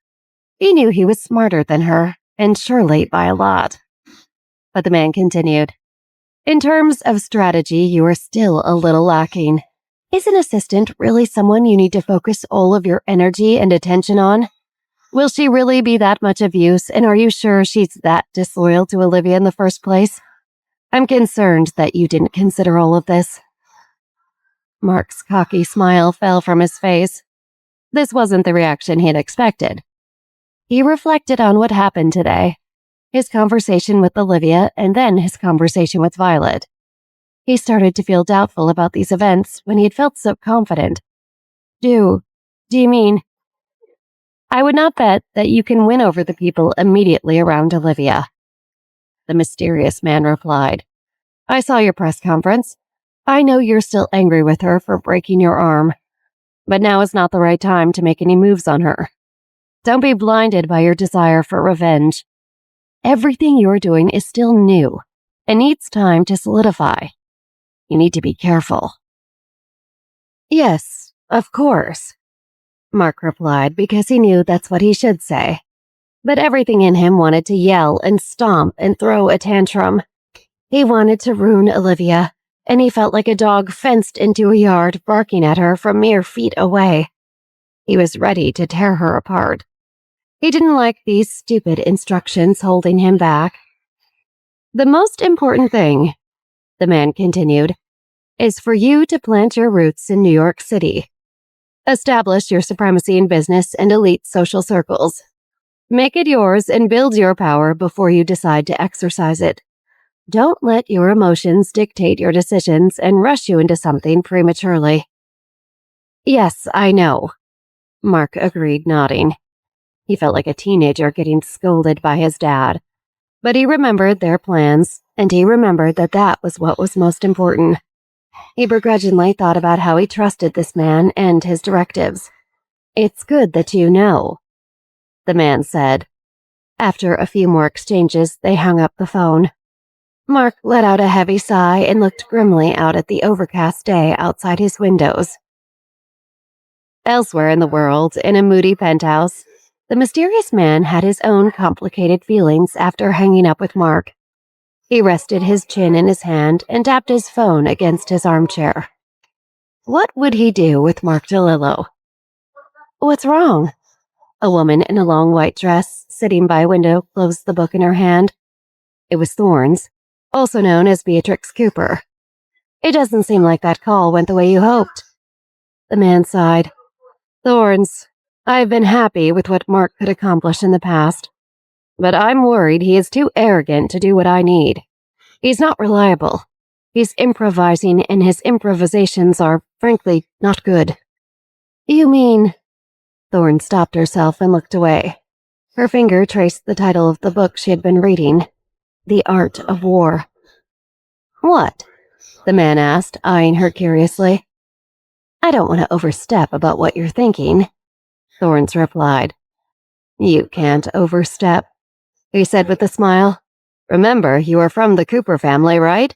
He knew he was smarter than her, and surely by a lot. But the man continued, in terms of strategy, you are still a little lacking. Is an assistant really someone you need to focus all of your energy and attention on? Will she really be that much of use, and are you sure she's that disloyal to Olivia in the first place? I'm concerned that you didn't consider all of this. Mark's cocky smile fell from his face. This wasn't the reaction he had expected. He reflected on what happened today, his conversation with Olivia and then his conversation with Violet. He started to feel doubtful about these events when he had felt so confident. Do you mean? I would not bet that you can win over the people immediately around Olivia. The mysterious man replied. I saw your press conference. I know you're still angry with her for breaking your arm, but now is not the right time to make any moves on her. Don't be blinded by your desire for revenge. Everything you're doing is still new and needs time to solidify. You need to be careful. Yes, of course, Mark replied because he knew that's what he should say. But everything in him wanted to yell and stomp and throw a tantrum. He wanted to ruin Olivia, and he felt like a dog fenced into a yard barking at her from mere feet away. He was ready to tear her apart. He didn't like these stupid instructions holding him back. The most important thing, the man continued, is for you to plant your roots in New York City. Establish your supremacy in business and elite social circles. Make it yours and build your power before you decide to exercise it. Don't let your emotions dictate your decisions and rush you into something prematurely. Yes, I know, Mark agreed, nodding. He felt like a teenager getting scolded by his dad. But he remembered their plans, and he remembered that that was what was most important. He begrudgingly thought about how he trusted this man and his directives. It's good that you know, the man said. After a few more exchanges, they hung up the phone. Mark let out a heavy sigh and looked grimly out at the overcast day outside his windows. Elsewhere in the world, in a moody penthouse, the mysterious man had his own complicated feelings after hanging up with Mark. He rested his chin in his hand and tapped his phone against his armchair. What would he do with Mark DeLillo? What's wrong? A woman in a long white dress, sitting by a window, closed the book in her hand. It was Thorne's, also known as Beatrix Cooper. It doesn't seem like that call went the way you hoped. The man sighed. Thorne's, I've been happy with what Mark could accomplish in the past, but I'm worried he is too arrogant to do what I need. He's not reliable. He's improvising, and his improvisations are, frankly, not good. You mean? Thorne stopped herself and looked away. Her finger traced the title of the book she had been reading, The Art of War. What? The man asked, eyeing her curiously. I don't want to overstep about what you're thinking, Thorne replied. You can't overstep, he said with a smile. Remember, you are from the Cooper family, right?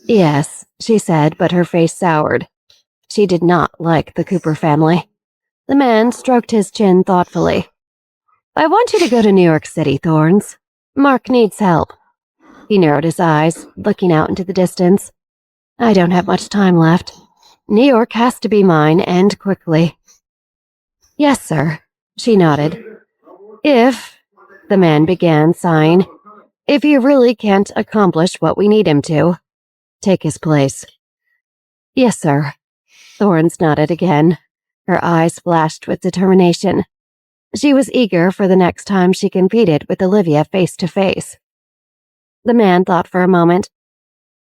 Yes, she said, but her face soured. She did not like the Cooper family. The man stroked his chin thoughtfully. I want you to go to New York City, Thorns. Mark needs help. He narrowed his eyes, looking out into the distance. I don't have much time left. New York has to be mine, and quickly. Yes, sir, she nodded. If, the man began, sighing, if he really can't accomplish what we need him to, take his place. Yes, sir. Thorns nodded again. Her eyes flashed with determination. She was eager for the next time she competed with Olivia face to face. The man thought for a moment.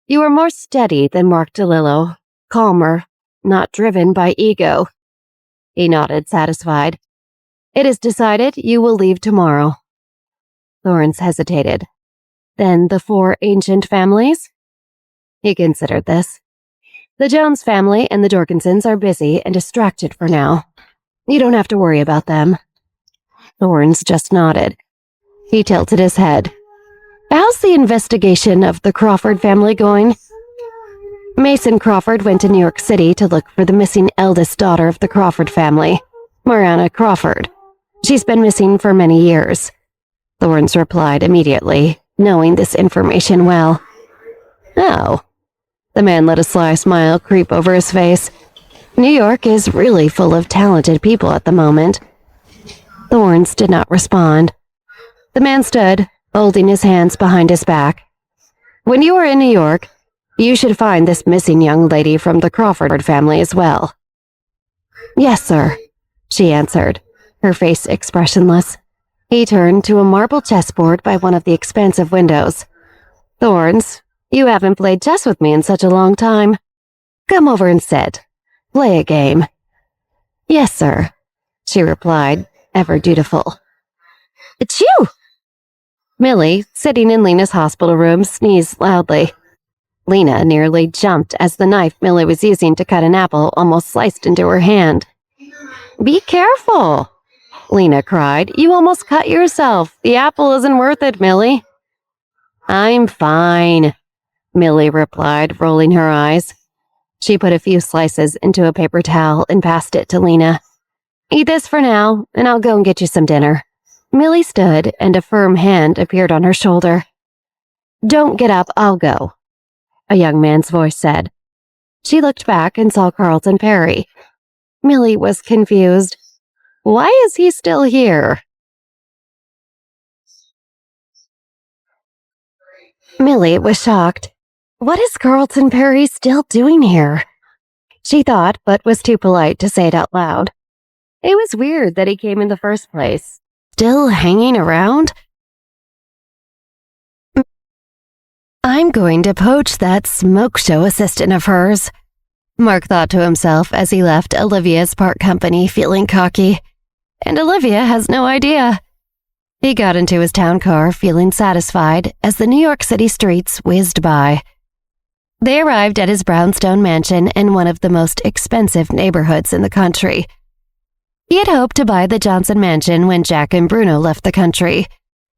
You are more steady than Mark DeLillo, calmer, not driven by ego. He nodded, satisfied. It is decided you will leave tomorrow. Thorns hesitated. Then the 4 ancient families? He considered this. The Jones family and the Jorgensens are busy and distracted for now. You don't have to worry about them. Thorns just nodded. He tilted his head. How's the investigation of the Crawford family going? Mason Crawford went to New York City to look for the missing eldest daughter of the Crawford family, Mariana Crawford. She's been missing for many years. Thorns replied immediately, knowing this information well. Oh. The man let a sly smile creep over his face. New York is really full of talented people at the moment. Thorns did not respond. The man stood, holding his hands behind his back. When you are in New York, you should find this missing young lady from the Crawford family as well. Yes, sir, she answered, her face expressionless. He turned to a marble chessboard by one of the expansive windows. "Thorns, you haven't played chess with me in such a long time. Come over and sit. Play a game." "Yes, sir," she replied, ever dutiful. "Achoo!" Millie, sitting in Lena's hospital room, sneezed loudly. Lena nearly jumped as the knife Millie was using to cut an apple almost sliced into her hand. "Be careful," Lena cried. "You almost cut yourself. The apple isn't worth it, Millie." "I'm fine," Millie replied, rolling her eyes. She put a few slices into a paper towel and passed it to Lena. "Eat this for now, and I'll go and get you some dinner." Millie stood, and a firm hand appeared on her shoulder. "Don't get up, I'll go," a young man's voice said. She looked back and saw Carlton Perry. Millie was confused. Why is he still here? Millie was shocked. What is Carlton Perry still doing here? She thought, but was too polite to say it out loud. It was weird that he came in the first place. Still hanging around? "I'm going to poach that smoke show assistant of hers," Mark thought to himself as he left Olivia's park company feeling cocky. And Olivia has no idea. He got into his town car feeling satisfied as the New York City streets whizzed by. They arrived at his brownstone mansion in one of the most expensive neighborhoods in the country. He had hoped to buy the Johnson mansion when Jack and Bruno left the country,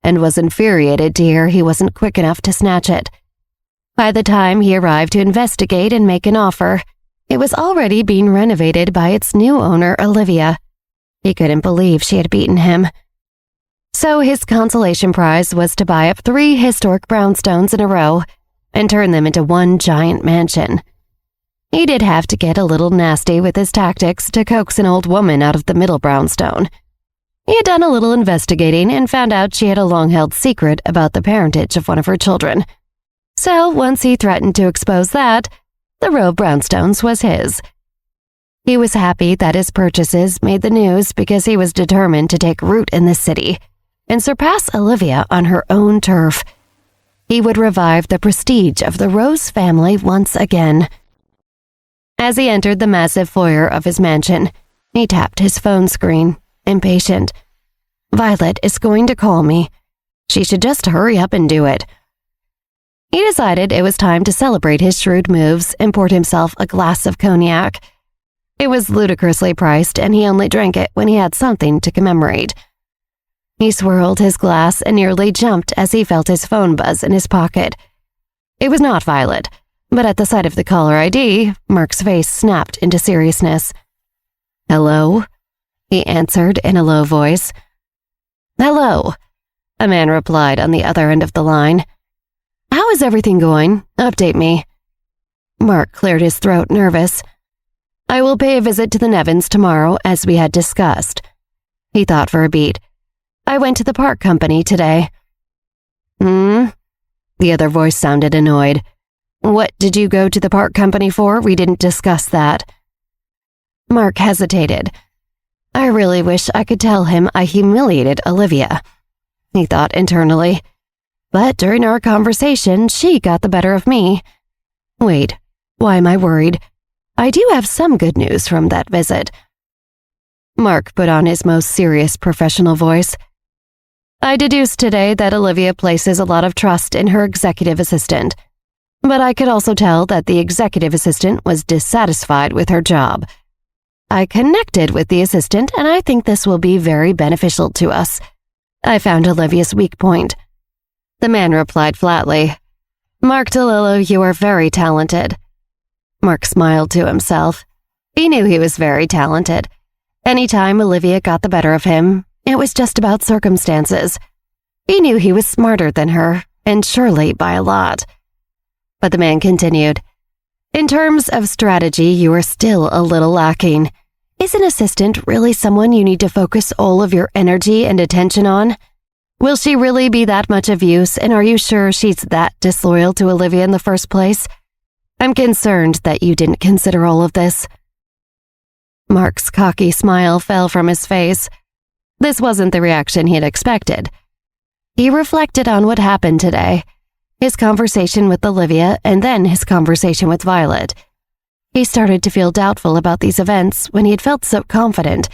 and was infuriated to hear he wasn't quick enough to snatch it. By the time he arrived to investigate and make an offer, it was already being renovated by its new owner, Olivia. He couldn't believe she had beaten him. So his consolation prize was to buy up 3 historic brownstones in a row and turn them into one giant mansion. He did have to get a little nasty with his tactics to coax an old woman out of the middle brownstone. He had done a little investigating and found out she had a long-held secret about the parentage of one of her children. So once he threatened to expose that, the row of brownstones was his. He was happy that his purchases made the news because he was determined to take root in the city and surpass Olivia on her own turf. He would revive the prestige of the Rose family once again. As he entered the massive foyer of his mansion, he tapped his phone screen, impatient. Violet is going to call me. She should just hurry up and do it. He decided it was time to celebrate his shrewd moves and poured himself a glass of cognac. It was ludicrously priced, and he only drank it when he had something to commemorate. He swirled his glass and nearly jumped as he felt his phone buzz in his pocket. It was not Violet, but at the sight of the caller ID, Mark's face snapped into seriousness. "Hello?" he answered in a low voice. "Hello," a man replied on the other end of the line. "How is everything going? Update me." Mark cleared his throat, nervous. "I will pay a visit to the Nevins tomorrow, as we had discussed." He thought for a beat. "I went to the park company today." The other voice sounded annoyed. "What did you go to the park company for? We didn't discuss that." Mark hesitated. I really wish I could tell him I humiliated Olivia, he thought internally. But during our conversation, she got the better of me. Wait, why am I worried? I do have some good news from that visit. Mark put on his most serious professional voice. I deduced today that Olivia places a lot of trust in her executive assistant. But I could also tell that the executive assistant was dissatisfied with her job. I connected with the assistant, and I think this will be very beneficial to us. I found Olivia's weak point. The man replied flatly, Mark DeLillo, you are very talented. Mark smiled to himself. He knew he was very talented. Anytime Olivia got the better of him, it was just about circumstances. He knew he was smarter than her, and surely by a lot. But the man continued, in terms of strategy, you are still a little lacking. Is an assistant really someone you need to focus all of your energy and attention on? Will she really be that much of use, and are you sure she's that disloyal to Olivia in the first place? I'm concerned that you didn't consider all of this. Mark's cocky smile fell from his face. This wasn't the reaction he had expected. He reflected on what happened today, his conversation with Olivia and then his conversation with Violet. He started to feel doubtful about these events when he had felt so confident.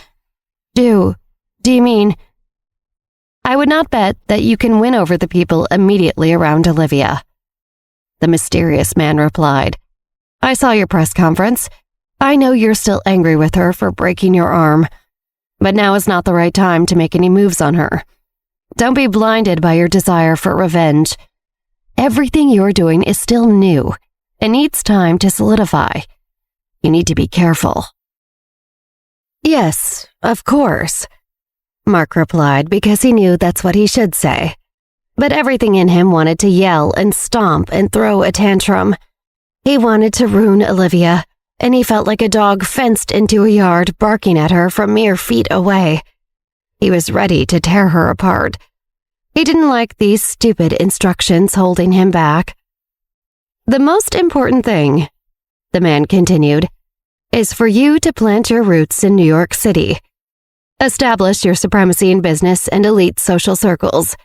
Do you mean? I would not bet that you can win over the people immediately around Olivia. The mysterious man replied, I saw your press conference. I know you're still angry with her for breaking your arm, but now is not the right time to make any moves on her. Don't be blinded by your desire for revenge. Everything you're doing is still new and needs time to solidify. You need to be careful. Yes, of course, Mark replied because he knew that's what he should say. But everything in him wanted to yell and stomp and throw a tantrum. He wanted to ruin Olivia, and he felt like a dog fenced into a yard barking at her from mere feet away. He was ready to tear her apart. He didn't like these stupid instructions holding him back. The most important thing, the man continued, is for you to plant your roots in New York City. Establish your supremacy in business and elite social circles.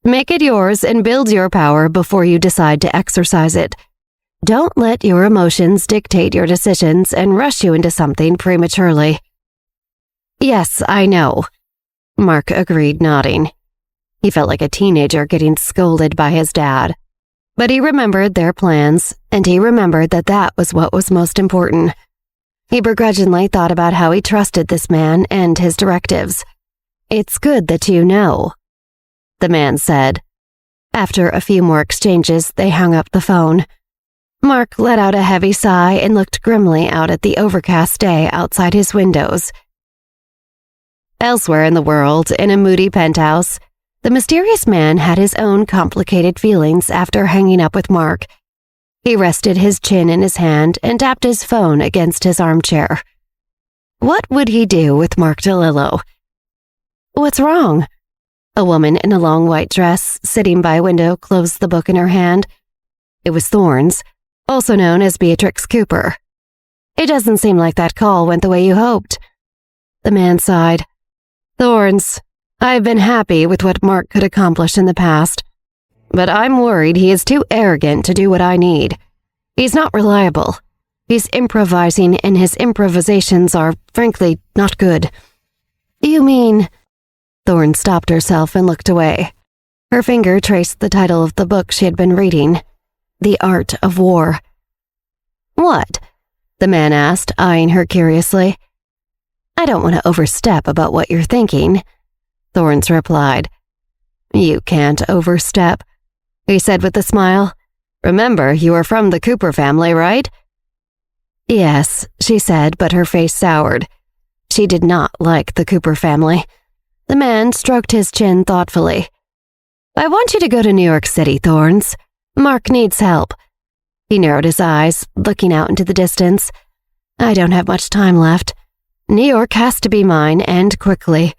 Make it yours and build your power before you decide to exercise it. Don't let your emotions dictate your decisions and rush you into something prematurely. Yes, I know, Mark agreed, nodding. He felt like a teenager getting scolded by his dad. But he remembered their plans, and he remembered that that was what was most important. He begrudgingly thought about how he trusted this man and his directives. It's good that you know, the man said. After a few more exchanges, they hung up the phone. Mark let out a heavy sigh and looked grimly out at the overcast day outside his windows. Elsewhere in the world, in a moody penthouse, the mysterious man had his own complicated feelings after hanging up with Mark. He rested his chin in his hand and tapped his phone against his armchair. What would he do with Mark DeLillo? What's wrong? A woman in a long white dress, sitting by a window, closed the book in her hand. It was Thorne's, also known as Beatrix Cooper. It doesn't seem like that call went the way you hoped. The man sighed. Thorne's, I've been happy with what Mark could accomplish in the past, but I'm worried he is too arrogant to do what I need. He's not reliable. He's improvising, and his improvisations are, frankly, not good. You mean? Thorne stopped herself and looked away. Her finger traced the title of the book she had been reading, The Art of War. What? The man asked, eyeing her curiously. I don't want to overstep about what you're thinking, Thorne's replied. You can't overstep, he said with a smile. Remember, you are from the Cooper family, right? Yes, she said, but her face soured. She did not like the Cooper family. The man stroked his chin thoughtfully. I want you to go to New York City, Thorns. Mark needs help. He narrowed his eyes, looking out into the distance. I don't have much time left. New York has to be mine, and quickly.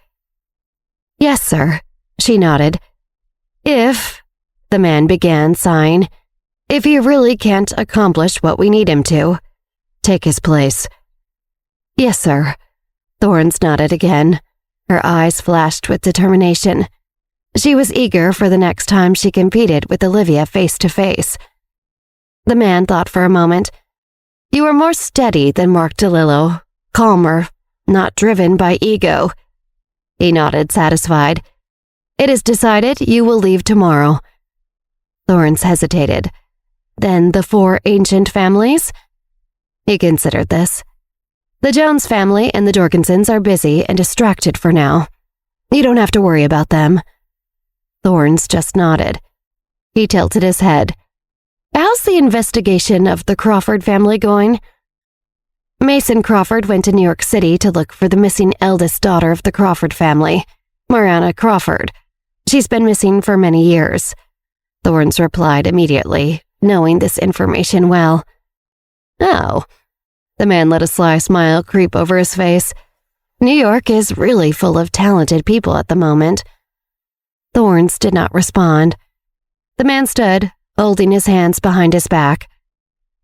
Yes, sir, she nodded. If, the man began, sighing, if he really can't accomplish what we need him to, take his place. Yes, sir, Thorns nodded again. Her eyes flashed with determination. She was eager for the next time she competed with Olivia face to face. The man thought for a moment. You are more steady than Mark DeLillo, calmer, not driven by ego. He nodded, satisfied. It is decided you will leave tomorrow. Thorns hesitated. Then the 4 ancient families? He considered this. The Jones family and the Jorgensens are busy and distracted for now. You don't have to worry about them. Thorns just nodded. He tilted his head. How's the investigation of the Crawford family going? Mason Crawford went to New York City to look for the missing eldest daughter of the Crawford family, Mariana Crawford. She's been missing for many years. Thorns replied immediately, knowing this information well. Oh. The man let a sly smile creep over his face. New York is really full of talented people at the moment. Thorns did not respond. The man stood, holding his hands behind his back.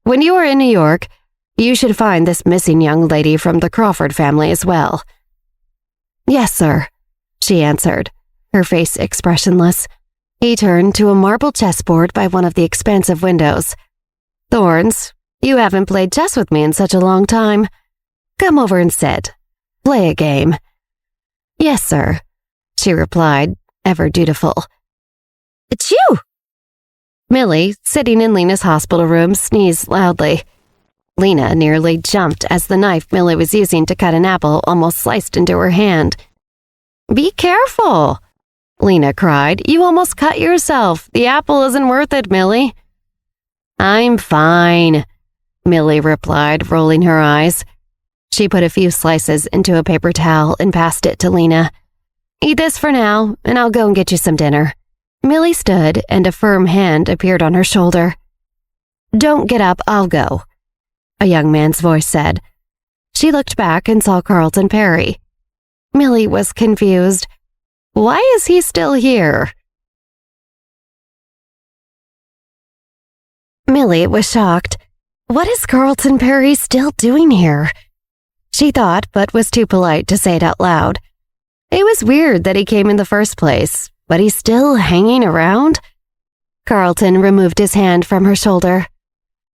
When you are in New York, you should find this missing young lady from the Crawford family as well. Yes, sir, she answered, her face expressionless. He turned to a marble chessboard by one of the expansive windows. Thorns, you haven't played chess with me in such a long time. Come over and sit. Play a game. Yes, sir, she replied, ever dutiful. Achoo! Millie, sitting in Lena's hospital room, sneezed loudly. Lena nearly jumped as the knife Millie was using to cut an apple almost sliced into her hand. Be careful, Lena cried. You almost cut yourself. The apple isn't worth it, Millie. I'm fine, Millie replied, rolling her eyes. She put a few slices into a paper towel and passed it to Lena. Eat this for now, and I'll go and get you some dinner. Millie stood, and a firm hand appeared on her shoulder. Don't get up, I'll go, a young man's voice said. She looked back and saw Carlton Perry. Millie was confused. Why is he still here? Millie was shocked. What is Carlton Perry still doing here? She thought, but was too polite to say it out loud. It was weird that he came in the first place, but he's still hanging around? Carlton removed his hand from her shoulder.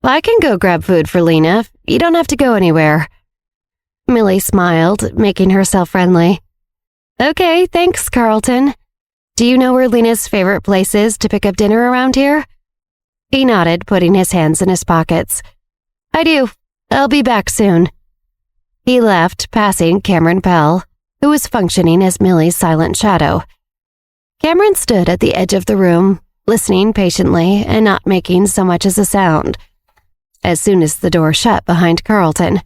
I can go grab food for Lena. You don't have to go anywhere. Millie smiled, making herself friendly. Okay, thanks, Carlton. Do you know where Lena's favorite place is to pick up dinner around here? He nodded, putting his hands in his pockets. I do. I'll be back soon. He left, passing Cameron Pell, who was functioning as Millie's silent shadow. Cameron stood at the edge of the room, listening patiently and not making so much as a sound. As soon as the door shut behind Carlton,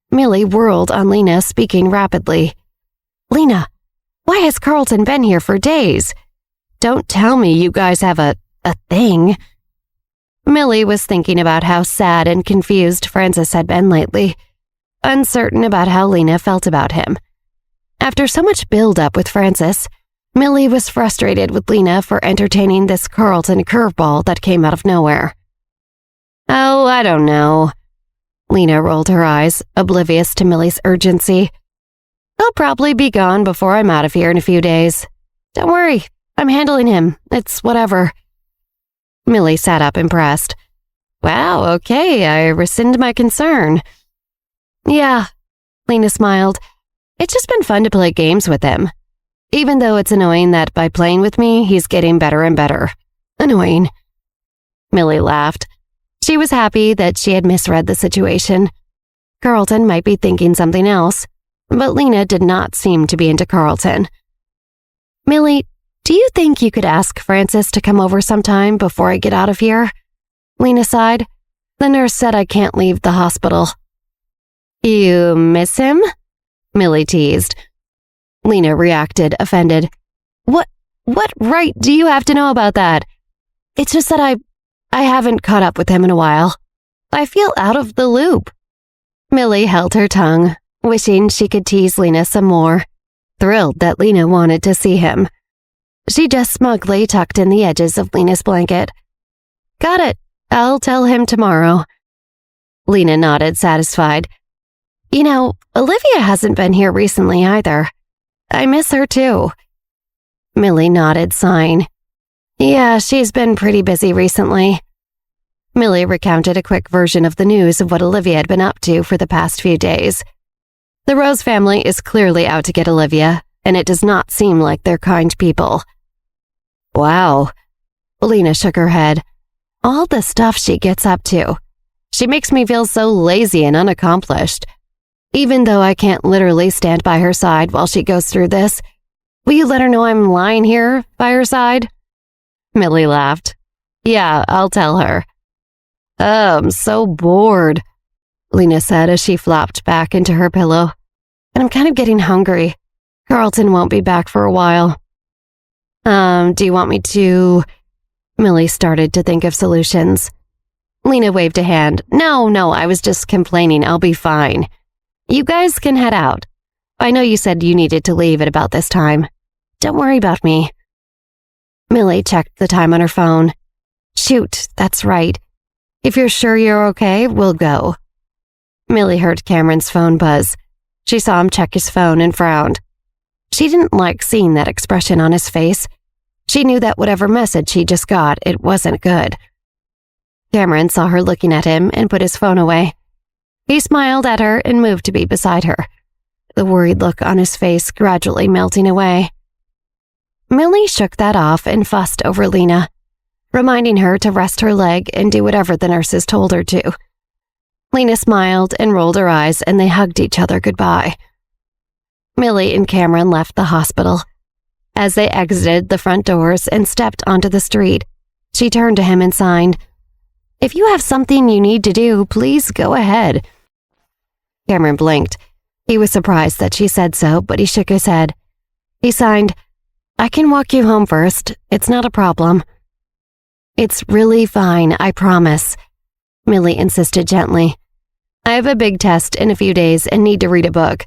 Millie whirled on Lena, speaking rapidly. Lena, why has Carlton been here for days? Don't tell me you guys have a thing. Millie was thinking about how sad and confused Francis had been lately, uncertain about how Lena felt about him. After so much build-up with Francis, Millie was frustrated with Lena for entertaining this Carlton curveball that came out of nowhere. Oh, I don't know. Lena rolled her eyes, oblivious to Millie's urgency. He'll probably be gone before I'm out of here in a few days. Don't worry, I'm handling him. It's whatever. Millie sat up impressed. Wow, okay, I rescind my concern. Yeah, Lena smiled. It's just been fun to play games with him. Even though it's annoying that by playing with me, he's getting better and better. Annoying. Millie laughed. She was happy that she had misread the situation. Carlton might be thinking something else, but Lena did not seem to be into Carlton. Millie, do you think you could ask Francis to come over sometime before I get out of here? Lena sighed. The nurse said I can't leave the hospital. You miss him? Millie teased. Lena reacted, offended. What right do you have to know about that? It's just that I haven't caught up with him in a while. I feel out of the loop. Millie held her tongue, wishing she could tease Lena some more, thrilled that Lena wanted to see him. She just smugly tucked in the edges of Lena's blanket. Got it. I'll tell him tomorrow. Lena nodded, satisfied. You know, Olivia hasn't been here recently either. I miss her too. Millie nodded, sighing. Yeah, she's been pretty busy recently. Millie recounted a quick version of the news of what Olivia had been up to for the past few days. The Rose family is clearly out to get Olivia, and it does not seem like they're kind people. Wow. Lena shook her head. All the stuff she gets up to. She makes me feel so lazy and unaccomplished. Even though I can't literally stand by her side while she goes through this, will you let her know I'm lying here by her side? Millie laughed. Yeah, I'll tell her. Oh, I'm so bored, Lena said as she flopped back into her pillow. And I'm kind of getting hungry. Carlton won't be back for a while. Do you want me to... Millie started to think of solutions. Lena waved a hand. No, I was just complaining. I'll be fine. You guys can head out. I know you said you needed to leave at about this time. Don't worry about me. Millie checked the time on her phone. Shoot, that's right. If you're sure you're okay, we'll go. Millie heard Cameron's phone buzz. She saw him check his phone and frowned. She didn't like seeing that expression on his face. She knew that whatever message he just got, it wasn't good. Cameron saw her looking at him and put his phone away. He smiled at her and moved to be beside her, the worried look on his face gradually melting away. Millie shook that off and fussed over Lena, reminding her to rest her leg and do whatever the nurses told her to. Lena smiled and rolled her eyes, and they hugged each other goodbye. Millie and Cameron left the hospital. As they exited the front doors and stepped onto the street, she turned to him and signed, "If you have something you need to do, please go ahead." Cameron blinked. He was surprised that she said so, but he shook his head. He signed, "I can walk you home first. It's not a problem." "It's really fine, I promise," Millie insisted gently. "I have a big test in a few days and need to read a book.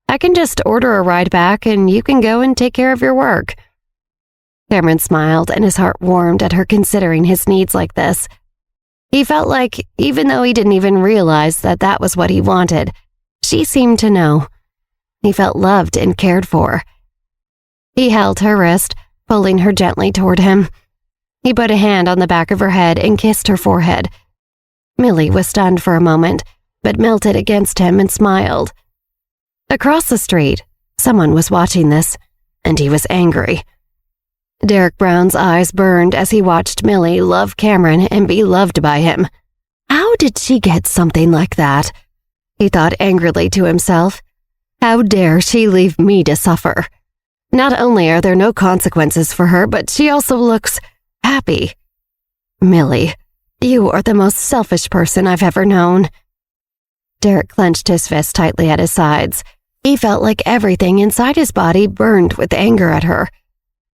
I can just order a ride back and you can go and take care of your work." Cameron smiled and his heart warmed at her considering his needs like this. He felt like, even though he didn't even realize that that was what he wanted, she seemed to know. He felt loved and cared for. He held her wrist, pulling her gently toward him. He put a hand on the back of her head and kissed her forehead. Millie was stunned for a moment, but melted against him and smiled. Across the street, someone was watching this, and he was angry. Derek Brown's eyes burned as he watched Millie love Cameron and be loved by him. How did she get something like that? He thought angrily to himself. How dare she leave me to suffer? Not only are there no consequences for her, but she also looks happy. Millie, you are the most selfish person I've ever known. Derek clenched his fist tightly at his sides. He felt like everything inside his body burned with anger at her.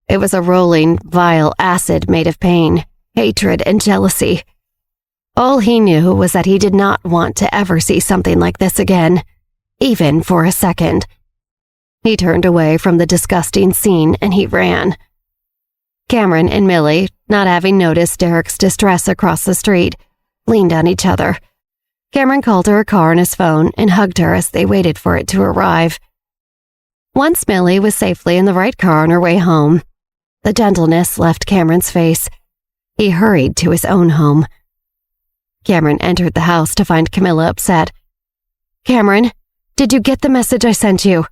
It was a rolling, vile acid made of pain, hatred, and jealousy. All he knew was that he did not want to ever see something like this again, even for a second. He turned away from the disgusting scene and he ran. Cameron and Millie, not having noticed Derek's distress across the street, leaned on each other. Cameron called her a car on his phone and hugged her as they waited for it to arrive. Once Millie was safely in the right car on her way home, the gentleness left Cameron's face. He hurried to his own home. Cameron entered the house to find Camilla upset. "Cameron, did you get the message I sent you?"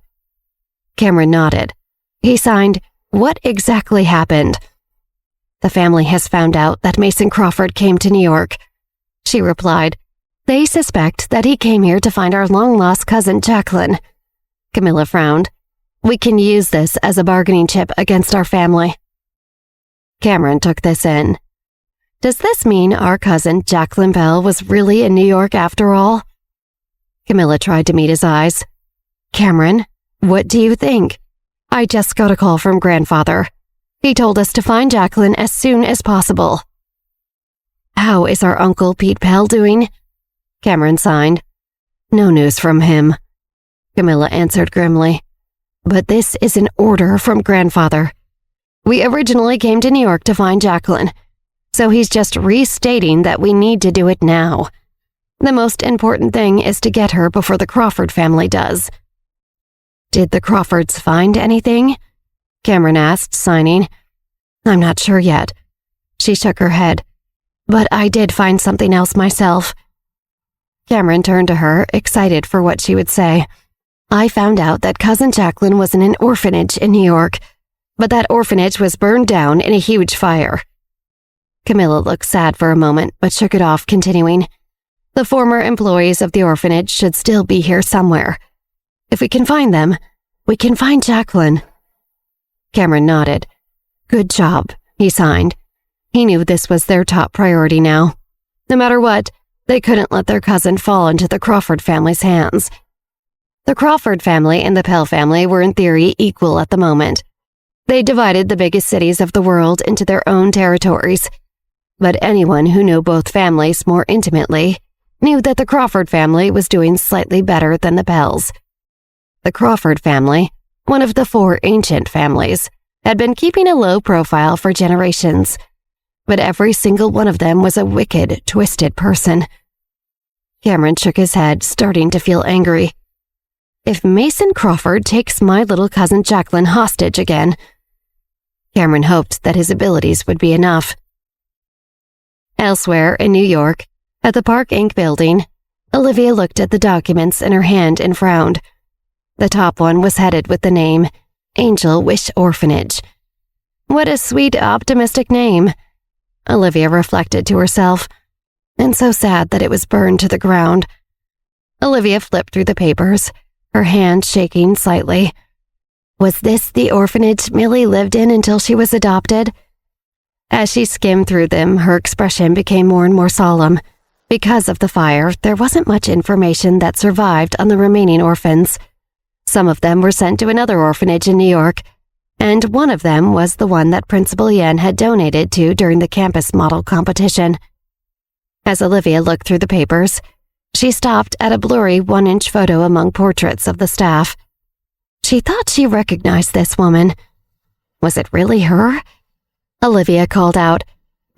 Cameron nodded. He signed, "What exactly happened?" "The family has found out that Mason Crawford came to New York," she replied. "They suspect that he came here to find our long-lost cousin Jacqueline." Camilla frowned. "We can use this as a bargaining chip against our family." Cameron took this in. Does this mean our cousin Jacqueline Bell was really in New York after all? Camilla tried to meet his eyes. "Cameron, what do you think? I just got a call from Grandfather. He told us to find Jacqueline as soon as possible." "How is our Uncle Pete Bell doing?" Cameron signed. "No news from him," Camilla answered grimly. "But this is an order from Grandfather. We originally came to New York to find Jacqueline, so he's just restating that we need to do it now. The most important thing is to get her before the Crawford family does." "Did the Crawfords find anything?" Cameron asked, signing. "I'm not sure yet." She shook her head. "But I did find something else myself." Cameron turned to her, excited for what she would say. "I found out that Cousin Jacqueline was in an orphanage in New York, but that orphanage was burned down in a huge fire." Camilla looked sad for a moment, but shook it off, continuing, "The former employees of the orphanage should still be here somewhere. If we can find them, we can find Jacqueline." Cameron nodded. "Good job," he signed. He knew this was their top priority now. No matter what, they couldn't let their cousin fall into the Crawford family's hands. The Crawford family and the Pell family were in theory equal at the moment. They divided the biggest cities of the world into their own territories. But anyone who knew both families more intimately knew that the Crawford family was doing slightly better than the Pells. The Crawford family, one of the 4 ancient families, had been keeping a low profile for generations, but every single one of them was a wicked, twisted person. Cameron shook his head, starting to feel angry. if Mason Crawford takes my little cousin Jacqueline hostage again. Cameron hoped that his abilities would be enough. Elsewhere in New York, at the Park Inc. building, Olivia looked at the documents in her hand and frowned. The top one was headed with the name Angel Wish Orphanage. What a sweet, optimistic name, Olivia reflected to herself, and so sad that it was burned to the ground. Olivia flipped through the papers, her hand shaking slightly. Was this the orphanage Millie lived in until she was adopted? As she skimmed through them, her expression became more and more solemn. Because of the fire, there wasn't much information that survived on the remaining orphans. Some of them were sent to another orphanage in New York, and one of them was the one that Principal Yen had donated to during the campus model competition. As Olivia looked through the papers, she stopped at a blurry 1-inch photo among portraits of the staff. She thought she recognized this woman. Was it really her? Olivia called out,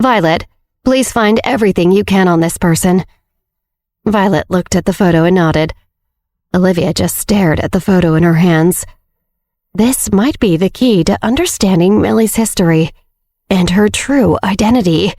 "Violet, please find everything you can on this person." Violet looked at the photo and nodded. Olivia just stared at the photo in her hands. This might be the key to understanding Millie's history and her true identity.